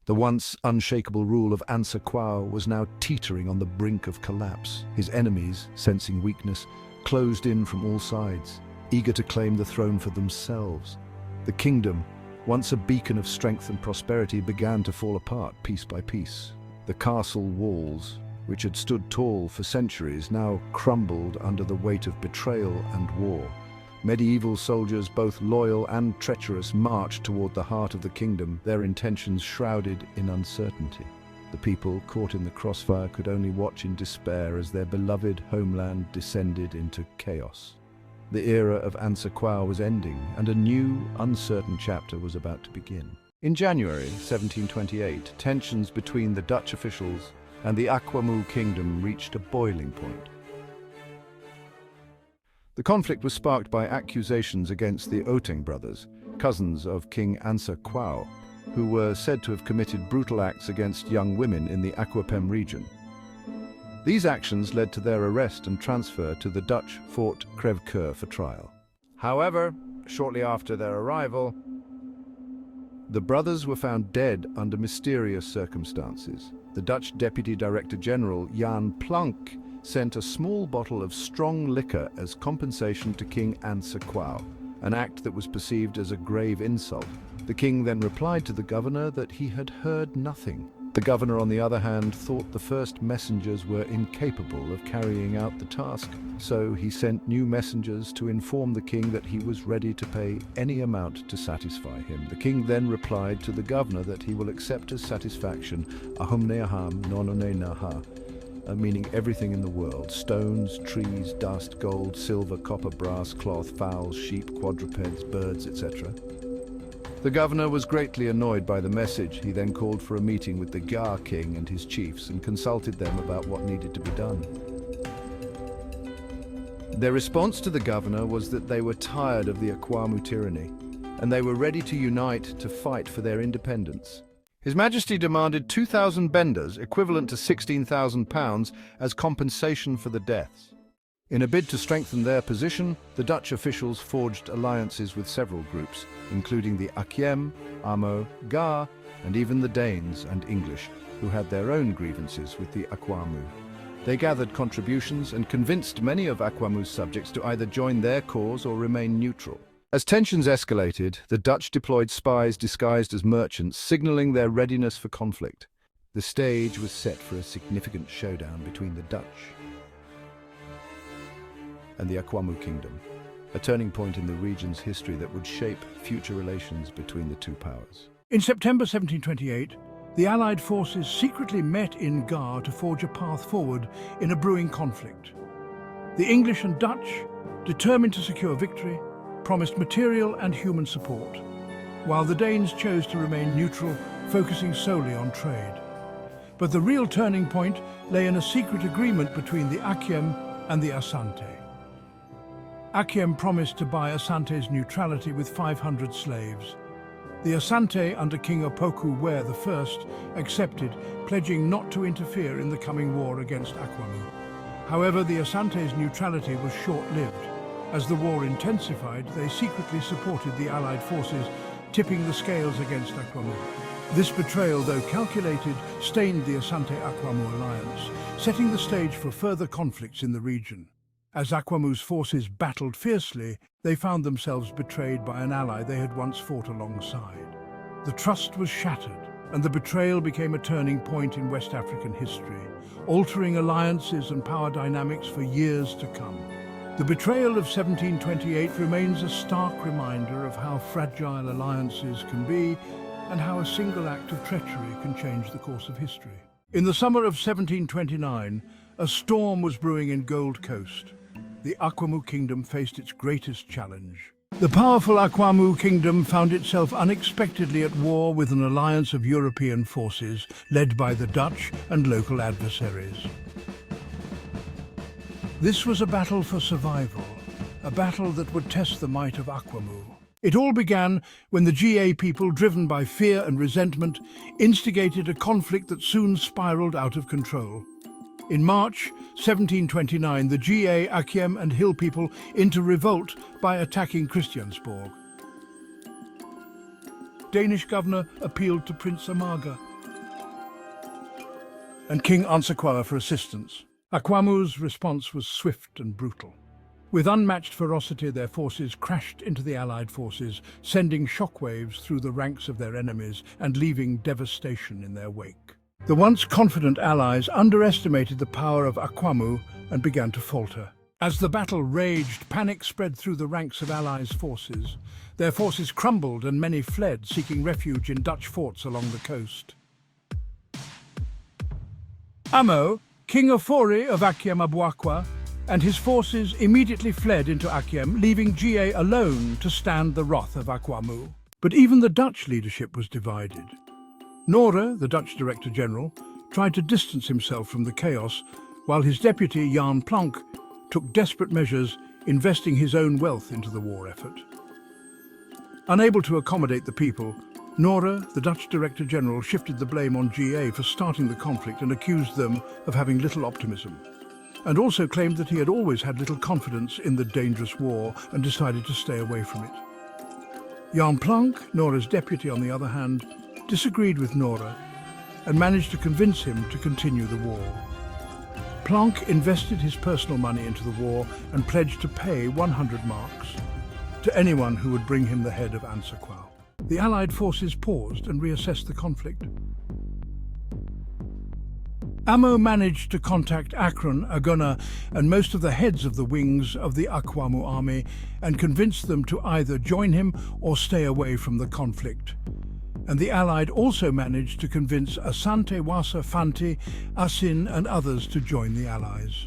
The once unshakable rule of Ansekwao was now teetering on the brink of collapse. His enemies, sensing weakness, closed in from all sides, eager to claim the throne for themselves. The kingdom, once a beacon of strength and prosperity, began to fall apart piece by piece. The castle walls, which had stood tall for centuries, now crumbled under the weight of betrayal and war. Medieval soldiers, both loyal and treacherous, marched toward the heart of the kingdom, their intentions shrouded in uncertainty. The people, caught in the crossfire, could only watch in despair as their beloved homeland descended into chaos. The era of Ansa Kwao was ending, and a new, uncertain chapter was about to begin. In January 1728, tensions between the Dutch officials and the Akwamu kingdom reached a boiling point. The conflict was sparked by accusations against the Oteng brothers, cousins of King Ansa Kwao, who were said to have committed brutal acts against young women in the Akwapem region. These actions led to their arrest and transfer to the Dutch Fort Crèvecoeur for trial. However, shortly after their arrival, the brothers were found dead under mysterious circumstances. The Dutch Deputy Director General Jan Planck sent a small bottle of strong liquor as compensation to King Ansa Kwao, an act that was perceived as a grave insult. The king then replied to the governor that he had heard nothing. The governor, on the other hand, thought the first messengers were incapable of carrying out the task, so he sent new messengers to inform the king that he was ready to pay any amount to satisfy him. The king then replied to the governor that he will accept as satisfaction ahumneaham nononenaha, meaning everything in the world: stones, trees, dust, gold, silver, copper, brass, cloth, fowls, sheep, quadrupeds, birds, etc. The governor was greatly annoyed by the message. He then called for a meeting with the Ga king and his chiefs and consulted them about what needed to be done. Their response to the governor was that they were tired of the Akwamu tyranny, and they were ready to unite to fight for their independence. His Majesty demanded 2,000 benders, equivalent to £16,000, as compensation for the deaths. In a bid to strengthen their position, the Dutch officials forged alliances with several groups, including the Akiem, Amo, Ga, and even the Danes and English, who had their own grievances with the Akwamu. They gathered contributions and convinced many of Akwamu's subjects to either join their cause or remain neutral. As tensions escalated, the Dutch deployed spies disguised as merchants, signaling their readiness for conflict. The stage was set for a significant showdown between the Dutch and the Akwamu kingdom, a turning point in the region's history that would shape future relations between the two powers. In September 1728, the Allied forces secretly met in Ga to forge a path forward in a brewing conflict. The English and Dutch, determined to secure victory, promised material and human support, while the Danes chose to remain neutral, focusing solely on trade. But the real turning point lay in a secret agreement between the Akiem and the Asante. Akiem promised to buy Asante's neutrality with 500 slaves. The Asante, under King Opoku Ware I, accepted, pledging not to interfere in the coming war against Akwamu. However, the Asante's neutrality was short-lived. As the war intensified, they secretly supported the Allied forces, tipping the scales against Akwamu. This betrayal, though calculated, stained the Asante-Akwamu alliance, setting the stage for further conflicts in the region. As Akwamu's forces battled fiercely, they found themselves betrayed by an ally they had once fought alongside. The trust was shattered, and the betrayal became a turning point in West African history, altering alliances and power dynamics for years to come. The betrayal of 1728 remains a stark reminder of how fragile alliances can be and how a single act of treachery can change the course of history. In the summer of 1729, a storm was brewing in Gold Coast. The Akwamu kingdom faced its greatest challenge. The powerful Akwamu kingdom found itself unexpectedly at war with an alliance of European forces led by the Dutch and local adversaries. This was a battle for survival, a battle that would test the might of Akwamu. It all began when the GA people, driven by fear and resentment, instigated a conflict that soon spiraled out of control. In March 1729, the GA, Akiem and Hill people into revolt by attacking Christiansborg. Danish governor appealed to Prince Amaga and King Ansa Kwao for assistance. Akwamu's response was swift and brutal. With unmatched ferocity, their forces crashed into the Allied forces, sending shockwaves through the ranks of their enemies and leaving devastation in their wake. The once confident allies underestimated the power of Akwamu and began to falter. As the battle raged, panic spread through the ranks of Allies' forces. Their forces crumbled and many fled, seeking refuge in Dutch forts along the coast. Amo, King of Fori of Akiem Abuakwa, and his forces immediately fled into Akiem, leaving GA alone to stand the wrath of Akwamu. But even the Dutch leadership was divided. Nora, the Dutch Director General, tried to distance himself from the chaos, while his deputy, Jan Planck, took desperate measures, investing his own wealth into the war effort. Unable to accommodate the people, Nora, the Dutch Director General, shifted the blame on GA for starting the conflict and accused them of having little optimism, and also claimed that he had always had little confidence in the dangerous war and decided to stay away from it. Jan Planck, Nora's deputy, on the other hand, disagreed with Nora and managed to convince him to continue the war. Planck invested his personal money into the war and pledged to pay 100 marks to anyone who would bring him the head of Ansaquao. The Allied forces paused and reassessed the conflict. Amo managed to contact Akron, Agona, and most of the heads of the wings of the Akwamu army and convinced them to either join him or stay away from the conflict. And the Allied also managed to convince Asante Wasa Fanti, Asin, and others to join the Allies.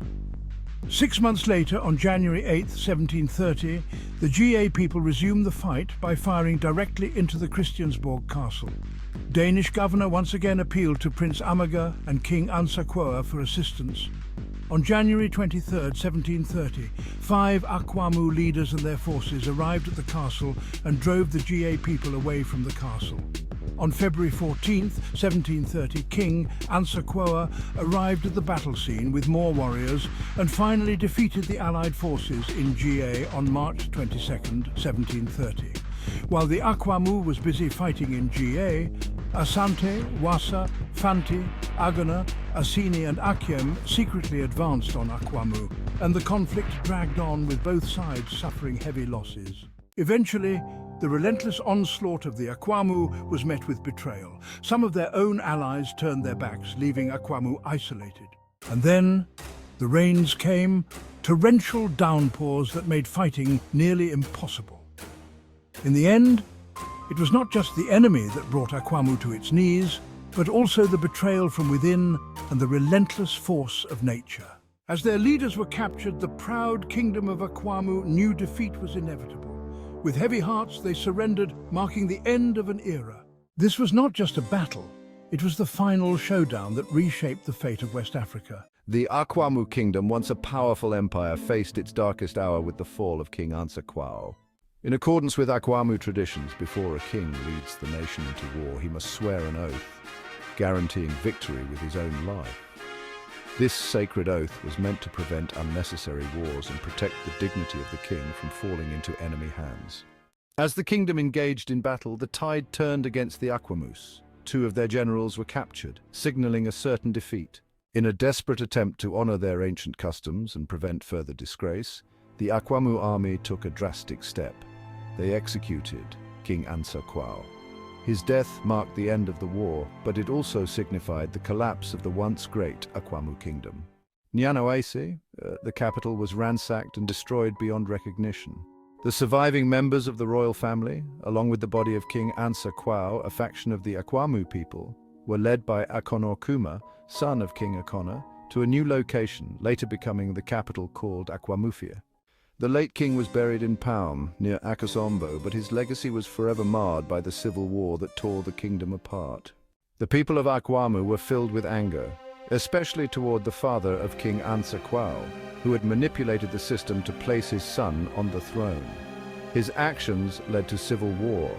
6 months later, on January 8, 1730, the GA people resumed the fight by firing directly into the Christiansborg castle. Danish governor once again appealed to Prince Amager and King Ansaquoa for assistance. On January 23, 1730, 5 Akwamu leaders and their forces arrived at the castle and drove the GA people away from the castle. On February 14, 1730, King Ansaquoa arrived at the battle scene with more warriors and finally defeated the Allied forces in GA on March 22, 1730. While the Akwamu was busy fighting in GA, Asante, Wasa, Fanti, Agana, Asini and Akiem secretly advanced on Akwamu, and the conflict dragged on with both sides suffering heavy losses. Eventually, the relentless onslaught of the Akwamu was met with betrayal. Some of their own allies turned their backs, leaving Akwamu isolated. And then the rains came, torrential downpours that made fighting nearly impossible. In the end, it was not just the enemy that brought Akwamu to its knees, but also the betrayal from within and the relentless force of nature. As their leaders were captured, the proud kingdom of Akwamu knew defeat was inevitable. With heavy hearts, they surrendered, marking the end of an era. This was not just a battle, it was the final showdown that reshaped the fate of West Africa. The Akwamu kingdom, once a powerful empire, faced its darkest hour with the fall of King Ansaquao. In accordance with Akwamu traditions, before a king leads the nation into war, he must swear an oath, guaranteeing victory with his own life. This sacred oath was meant to prevent unnecessary wars and protect the dignity of the king from falling into enemy hands. As the kingdom engaged in battle, the tide turned against the Akwamus. 2 of their generals were captured, signaling a certain defeat. In a desperate attempt to honor their ancient customs and prevent further disgrace, the Akwamu army took a drastic step. They executed King Ansaquao. His death marked the end of the war, but it also signified the collapse of the once great Akwamu kingdom. Nyanoaisi, the capital, was ransacked and destroyed beyond recognition. The surviving members of the royal family, along with the body of King Ansaquao, a faction of the Akwamu people, were led by Akonorkuma, son of King Akona, to a new location, later becoming the capital called Akwamufia. The late king was buried in Paum, near Akosombo, but his legacy was forever marred by the civil war that tore the kingdom apart. The people of Akwamu were filled with anger, especially toward the father of King Ansaquao, who had manipulated the system to place his son on the throne. His actions led to civil war,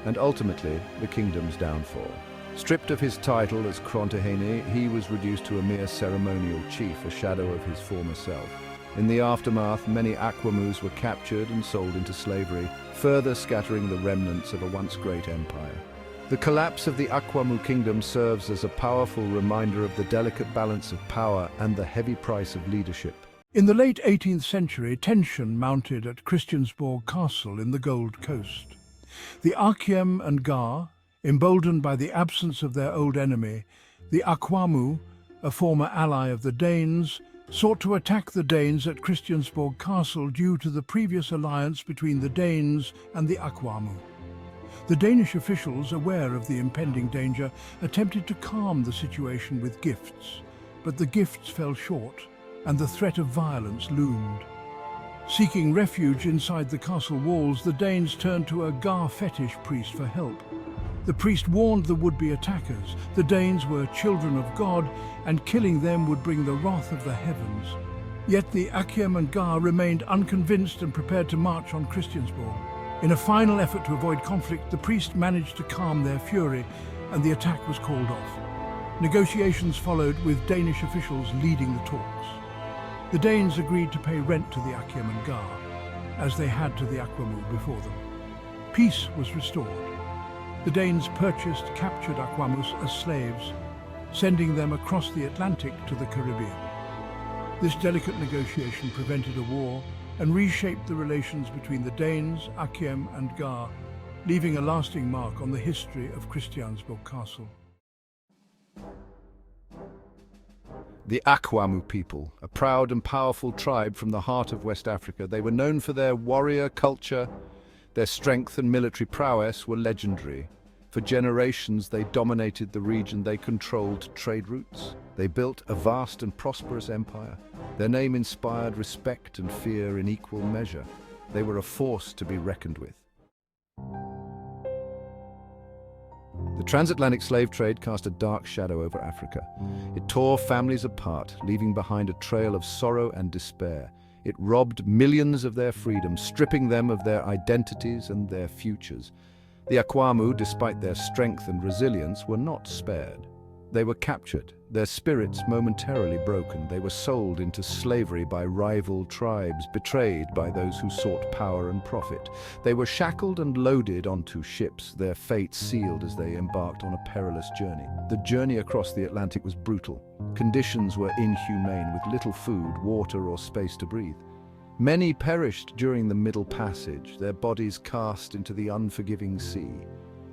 and ultimately the kingdom's downfall. Stripped of his title as Krontahene, he was reduced to a mere ceremonial chief, a shadow of his former self. In the aftermath, many Akwamus were captured and sold into slavery, further scattering the remnants of a once great empire. The collapse of the Akwamu kingdom serves as a powerful reminder of the delicate balance of power and the heavy price of leadership. In the late 18th century, tension mounted at Christiansborg Castle in the Gold Coast. The Akiem and Gar, emboldened by the absence of their old enemy, the Akwamu, a former ally of the Danes, sought to attack the Danes at Christiansborg Castle due to the previous alliance between the Danes and the Akwamu. The Danish officials, aware of the impending danger, attempted to calm the situation with gifts, but the gifts fell short, and the threat of violence loomed. Seeking refuge inside the castle walls, the Danes turned to a Gar fetish priest for help. The priest warned the would-be attackers the Danes were children of God, and killing them would bring the wrath of the heavens. Yet the Akiem and Gar remained unconvinced and prepared to march on Christiansborg. In a final effort to avoid conflict, the priest managed to calm their fury, and the attack was called off. Negotiations followed, with Danish officials leading the talks. The Danes agreed to pay rent to the Akiem and Gar, as they had to the Akwamu before them. Peace was restored. The Danes purchased captured Akwamus as slaves, sending them across the Atlantic to the Caribbean. This delicate negotiation prevented a war and reshaped the relations between the Danes, Akiem and Gar, leaving a lasting mark on the history of Christiansborg Castle. The Akwamu people, a proud and powerful tribe from the heart of West Africa. They were known for their warrior culture. Their strength and military prowess were legendary. For generations, they dominated the region. They controlled trade routes. They built a vast and prosperous empire. Their name inspired respect and fear in equal measure. They were a force to be reckoned with. The transatlantic slave trade cast a dark shadow over Africa. It tore families apart, leaving behind a trail of sorrow and despair. It robbed millions of their freedom, stripping them of their identities and their futures. The Akwamu, despite their strength and resilience, were not spared. They were captured, their spirits momentarily broken. They were sold into slavery by rival tribes, betrayed by those who sought power and profit. They were shackled and loaded onto ships, their fate sealed as they embarked on a perilous journey. The journey across the Atlantic was brutal. Conditions were inhumane, with little food, water, or space to breathe. Many perished during the Middle Passage, their bodies cast into the unforgiving sea.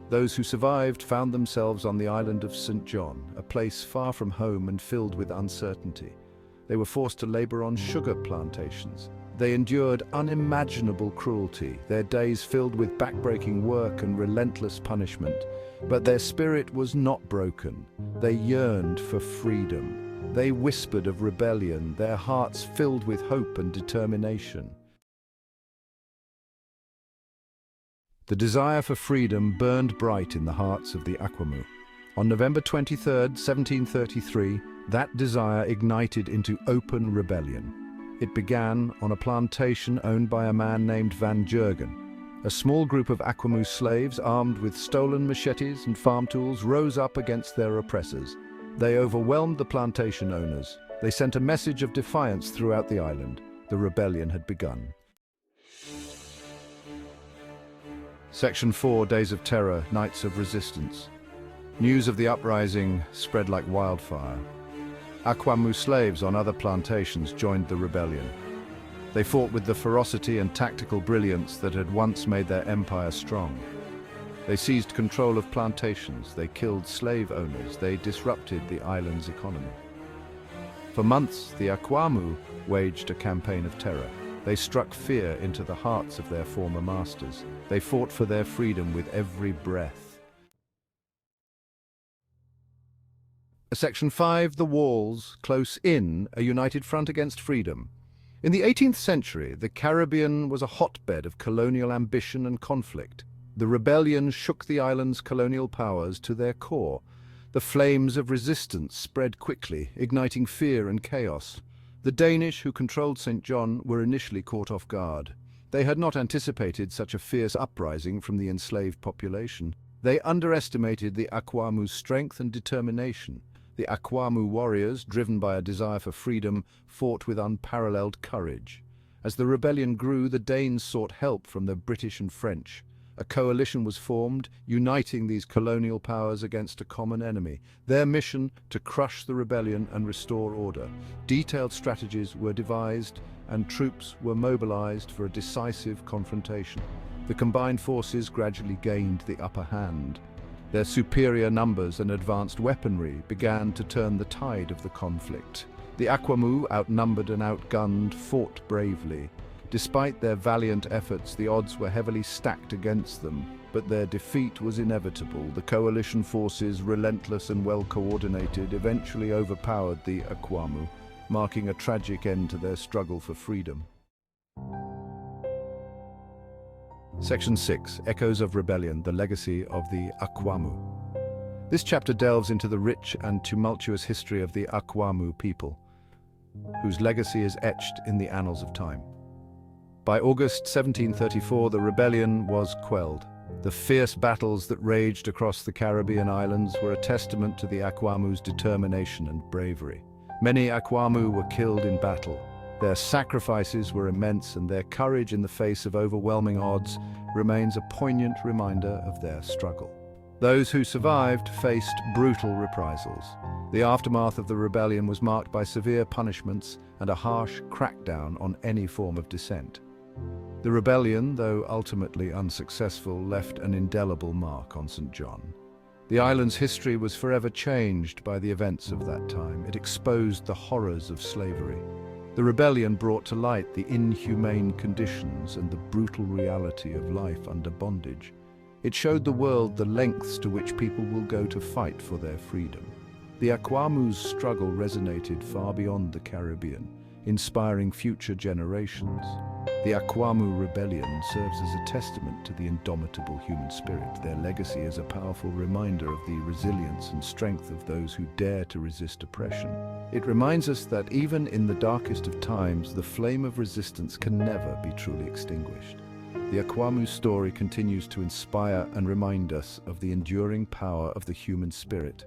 Those who survived found themselves on the island of St. John, a place far from home and filled with uncertainty. They were forced to labor on sugar plantations. They endured unimaginable cruelty, their days filled with backbreaking work and relentless punishment. But their spirit was not broken. They yearned for freedom. They whispered of rebellion, their hearts filled with hope and determination. The desire for freedom burned bright in the hearts of the Akwamu. On November 23, 1733, that desire ignited into open rebellion. It began on a plantation owned by a man named Van Jurgen. A small group of Akwamu slaves, armed with stolen machetes and farm tools, rose up against their oppressors. They overwhelmed the plantation owners. They sent a message of defiance throughout the island. The rebellion had begun. Section 4, Days of Terror, Nights of Resistance. News of the uprising spread like wildfire. Akwamu slaves on other plantations joined the rebellion. They fought with the ferocity and tactical brilliance that had once made their empire strong. They seized control of plantations, they killed slave owners, they disrupted the island's economy. For months, the Akwamu waged a campaign of terror. They struck fear into the hearts of their former masters. They fought for their freedom with every breath. Section 5, The Walls, Close In, a united front against freedom. In the 18th century, the Caribbean was a hotbed of colonial ambition and conflict. The rebellion shook the island's colonial powers to their core. The flames of resistance spread quickly, igniting fear and chaos. The Danish, who controlled St. John, were initially caught off guard. They had not anticipated such a fierce uprising from the enslaved population. They underestimated the Akwamu's strength and determination. The Akwamu warriors, driven by a desire for freedom, fought with unparalleled courage. As the rebellion grew, the Danes sought help from the British and French. A coalition was formed, uniting these colonial powers against a common enemy. Their mission, to crush the rebellion and restore order. Detailed strategies were devised, and troops were mobilized for a decisive confrontation. The combined forces gradually gained the upper hand. Their superior numbers and advanced weaponry began to turn the tide of the conflict. The Akwamu, outnumbered and outgunned, fought bravely. Despite their valiant efforts, the odds were heavily stacked against them, but their defeat was inevitable. The coalition forces, relentless and well-coordinated, eventually overpowered the Akwamu. marking a tragic end to their struggle for freedom. Section 6. Echoes of Rebellion, the Legacy of the Akwamu. This chapter delves into the rich and tumultuous history of the Akwamu people, whose legacy is etched in the annals of time. By August 1734, the rebellion was quelled. The fierce battles that raged across the Caribbean islands were a testament to the Akwamu's determination and bravery. Many Akwamu were killed in battle. Their sacrifices were immense, and their courage in the face of overwhelming odds remains a poignant reminder of their struggle. Those who survived faced brutal reprisals. The aftermath of the rebellion was marked by severe punishments and a harsh crackdown on any form of dissent. The rebellion, though ultimately unsuccessful, left an indelible mark on St. John. The island's history was forever changed by the events of that time. It exposed the horrors of slavery. The rebellion brought to light the inhumane conditions and the brutal reality of life under bondage. It showed the world the lengths to which people will go to fight for their freedom. The Akwamu's struggle resonated far beyond the Caribbean, inspiring future generations. The Akwamu rebellion serves as a testament to the indomitable human spirit. Their legacy is a powerful reminder of the resilience and strength of those who dare to resist oppression. It reminds us that even in the darkest of times, the flame of resistance can never be truly extinguished. The Akwamu story continues to inspire and remind us of the enduring power of the human spirit.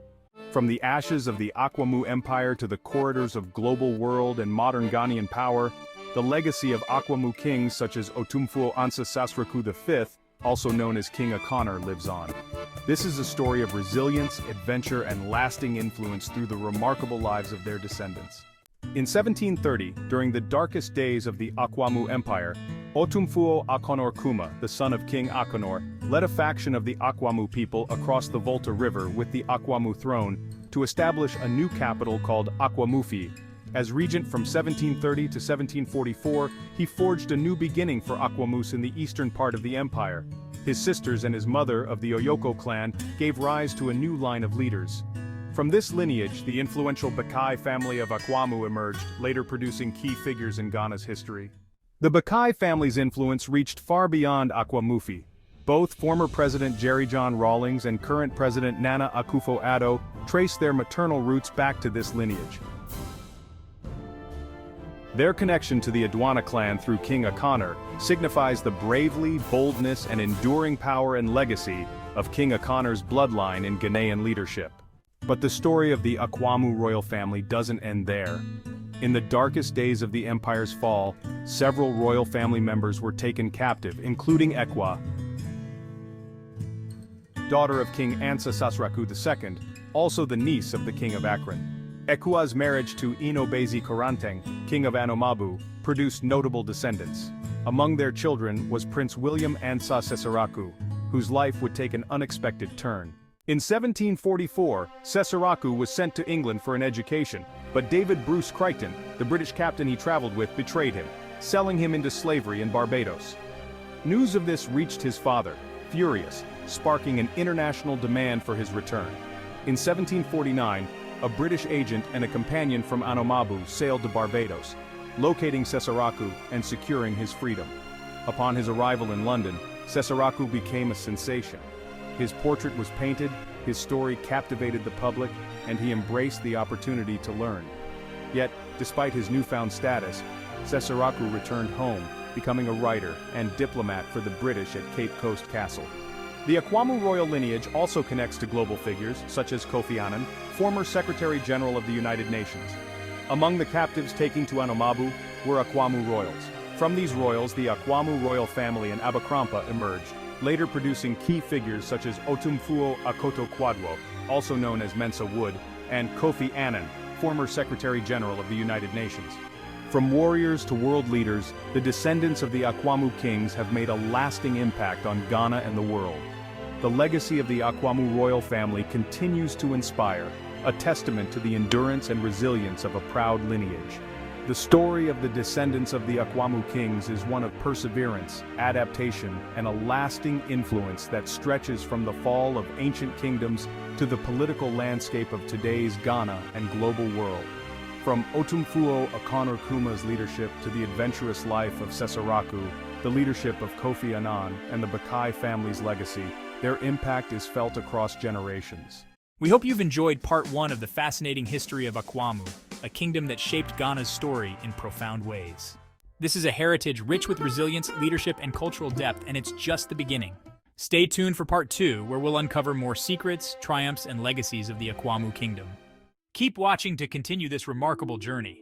From the ashes of the Akwamu Empire to the corridors of global world and modern Ghanaian power, the legacy of Akwamu kings such as Otumfuo Ansa Sasraku V, also known as King Akonor, lives on. This is a story of resilience, adventure, and lasting influence through the remarkable lives of their descendants. In 1730, during the darkest days of the Akwamu Empire, Otumfuo Akonor Kuma, the son of King Akonor, led a faction of the Akwamu people across the Volta River with the Akwamu throne to establish a new capital called Akwamufi. As regent from 1730 to 1744, he forged a new beginning for Akwamus in the eastern part of the empire. His sisters and his mother of the Oyoko clan gave rise to a new line of leaders. From this lineage, the influential Bakai family of Akwamu emerged, later producing key figures in Ghana's history. The Bakai family's influence reached far beyond Akwamufi. Both former President Jerry John Rawlings and current President Nana Akufo-Addo trace their maternal roots back to this lineage. Their connection to the Adwana clan through King Akonor signifies the bravery, boldness, and enduring power and legacy of King Akonor's bloodline in Ghanaian leadership. But the story of the Akwamu royal family doesn't end there. In the darkest days of the empire's fall, several royal family members were taken captive, including Ekwa, daughter of King Ansa Sasraku II, also the niece of the King of Akron. Ekwa's marriage to Inobezi Koranteng, King of Anomabu, produced notable descendants. Among their children was Prince William Ansa Sesaraku, whose life would take an unexpected turn. In 1744, Sesaraku was sent to England for an education, but David Bruce Crichton, the British captain he traveled with, betrayed him, selling him into slavery in Barbados. News of this reached his father, furious, sparking an international demand for his return. In 1749, a British agent and a companion from Anomabu sailed to Barbados, locating Sesaraku and securing his freedom. Upon his arrival in London, Sesaraku became a sensation. His portrait was painted, his story captivated the public, and he embraced the opportunity to learn. Yet, despite his newfound status, Sesaraku returned home, becoming a writer and diplomat for the British at Cape Coast Castle. The Akwamu royal lineage also connects to global figures such as Kofi Annan, former Secretary General of the United Nations. Among the captives taken to Anomabu were Akwamu royals. From these royals, the Akwamu royal family in Abakrampa emerged, later producing key figures such as Otumfuo Akoto Kwadwo, also known as Mensa Wood, and Kofi Annan, former Secretary General of the United Nations. From warriors to world leaders, the descendants of the Akwamu kings have made a lasting impact on Ghana and the world. The legacy of the Akwamu royal family continues to inspire, a testament to the endurance and resilience of a proud lineage. The story of the descendants of the Akwamu kings is one of perseverance, adaptation, and a lasting influence that stretches from the fall of ancient kingdoms to the political landscape of today's Ghana and global world. From Otumfuo Akonor Kuma's leadership to the adventurous life of Sesaraku, the leadership of Kofi Annan, and the Bakai family's legacy, their impact is felt across generations. We hope you've enjoyed part 1 of the fascinating history of Akwamu, a kingdom that shaped Ghana's story in profound ways. This is a heritage rich with resilience, leadership, and cultural depth, and it's just the beginning. Stay tuned for part 2, where we'll uncover more secrets, triumphs, and legacies of the Akwamu kingdom. Keep watching to continue this remarkable journey.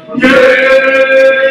Yeah.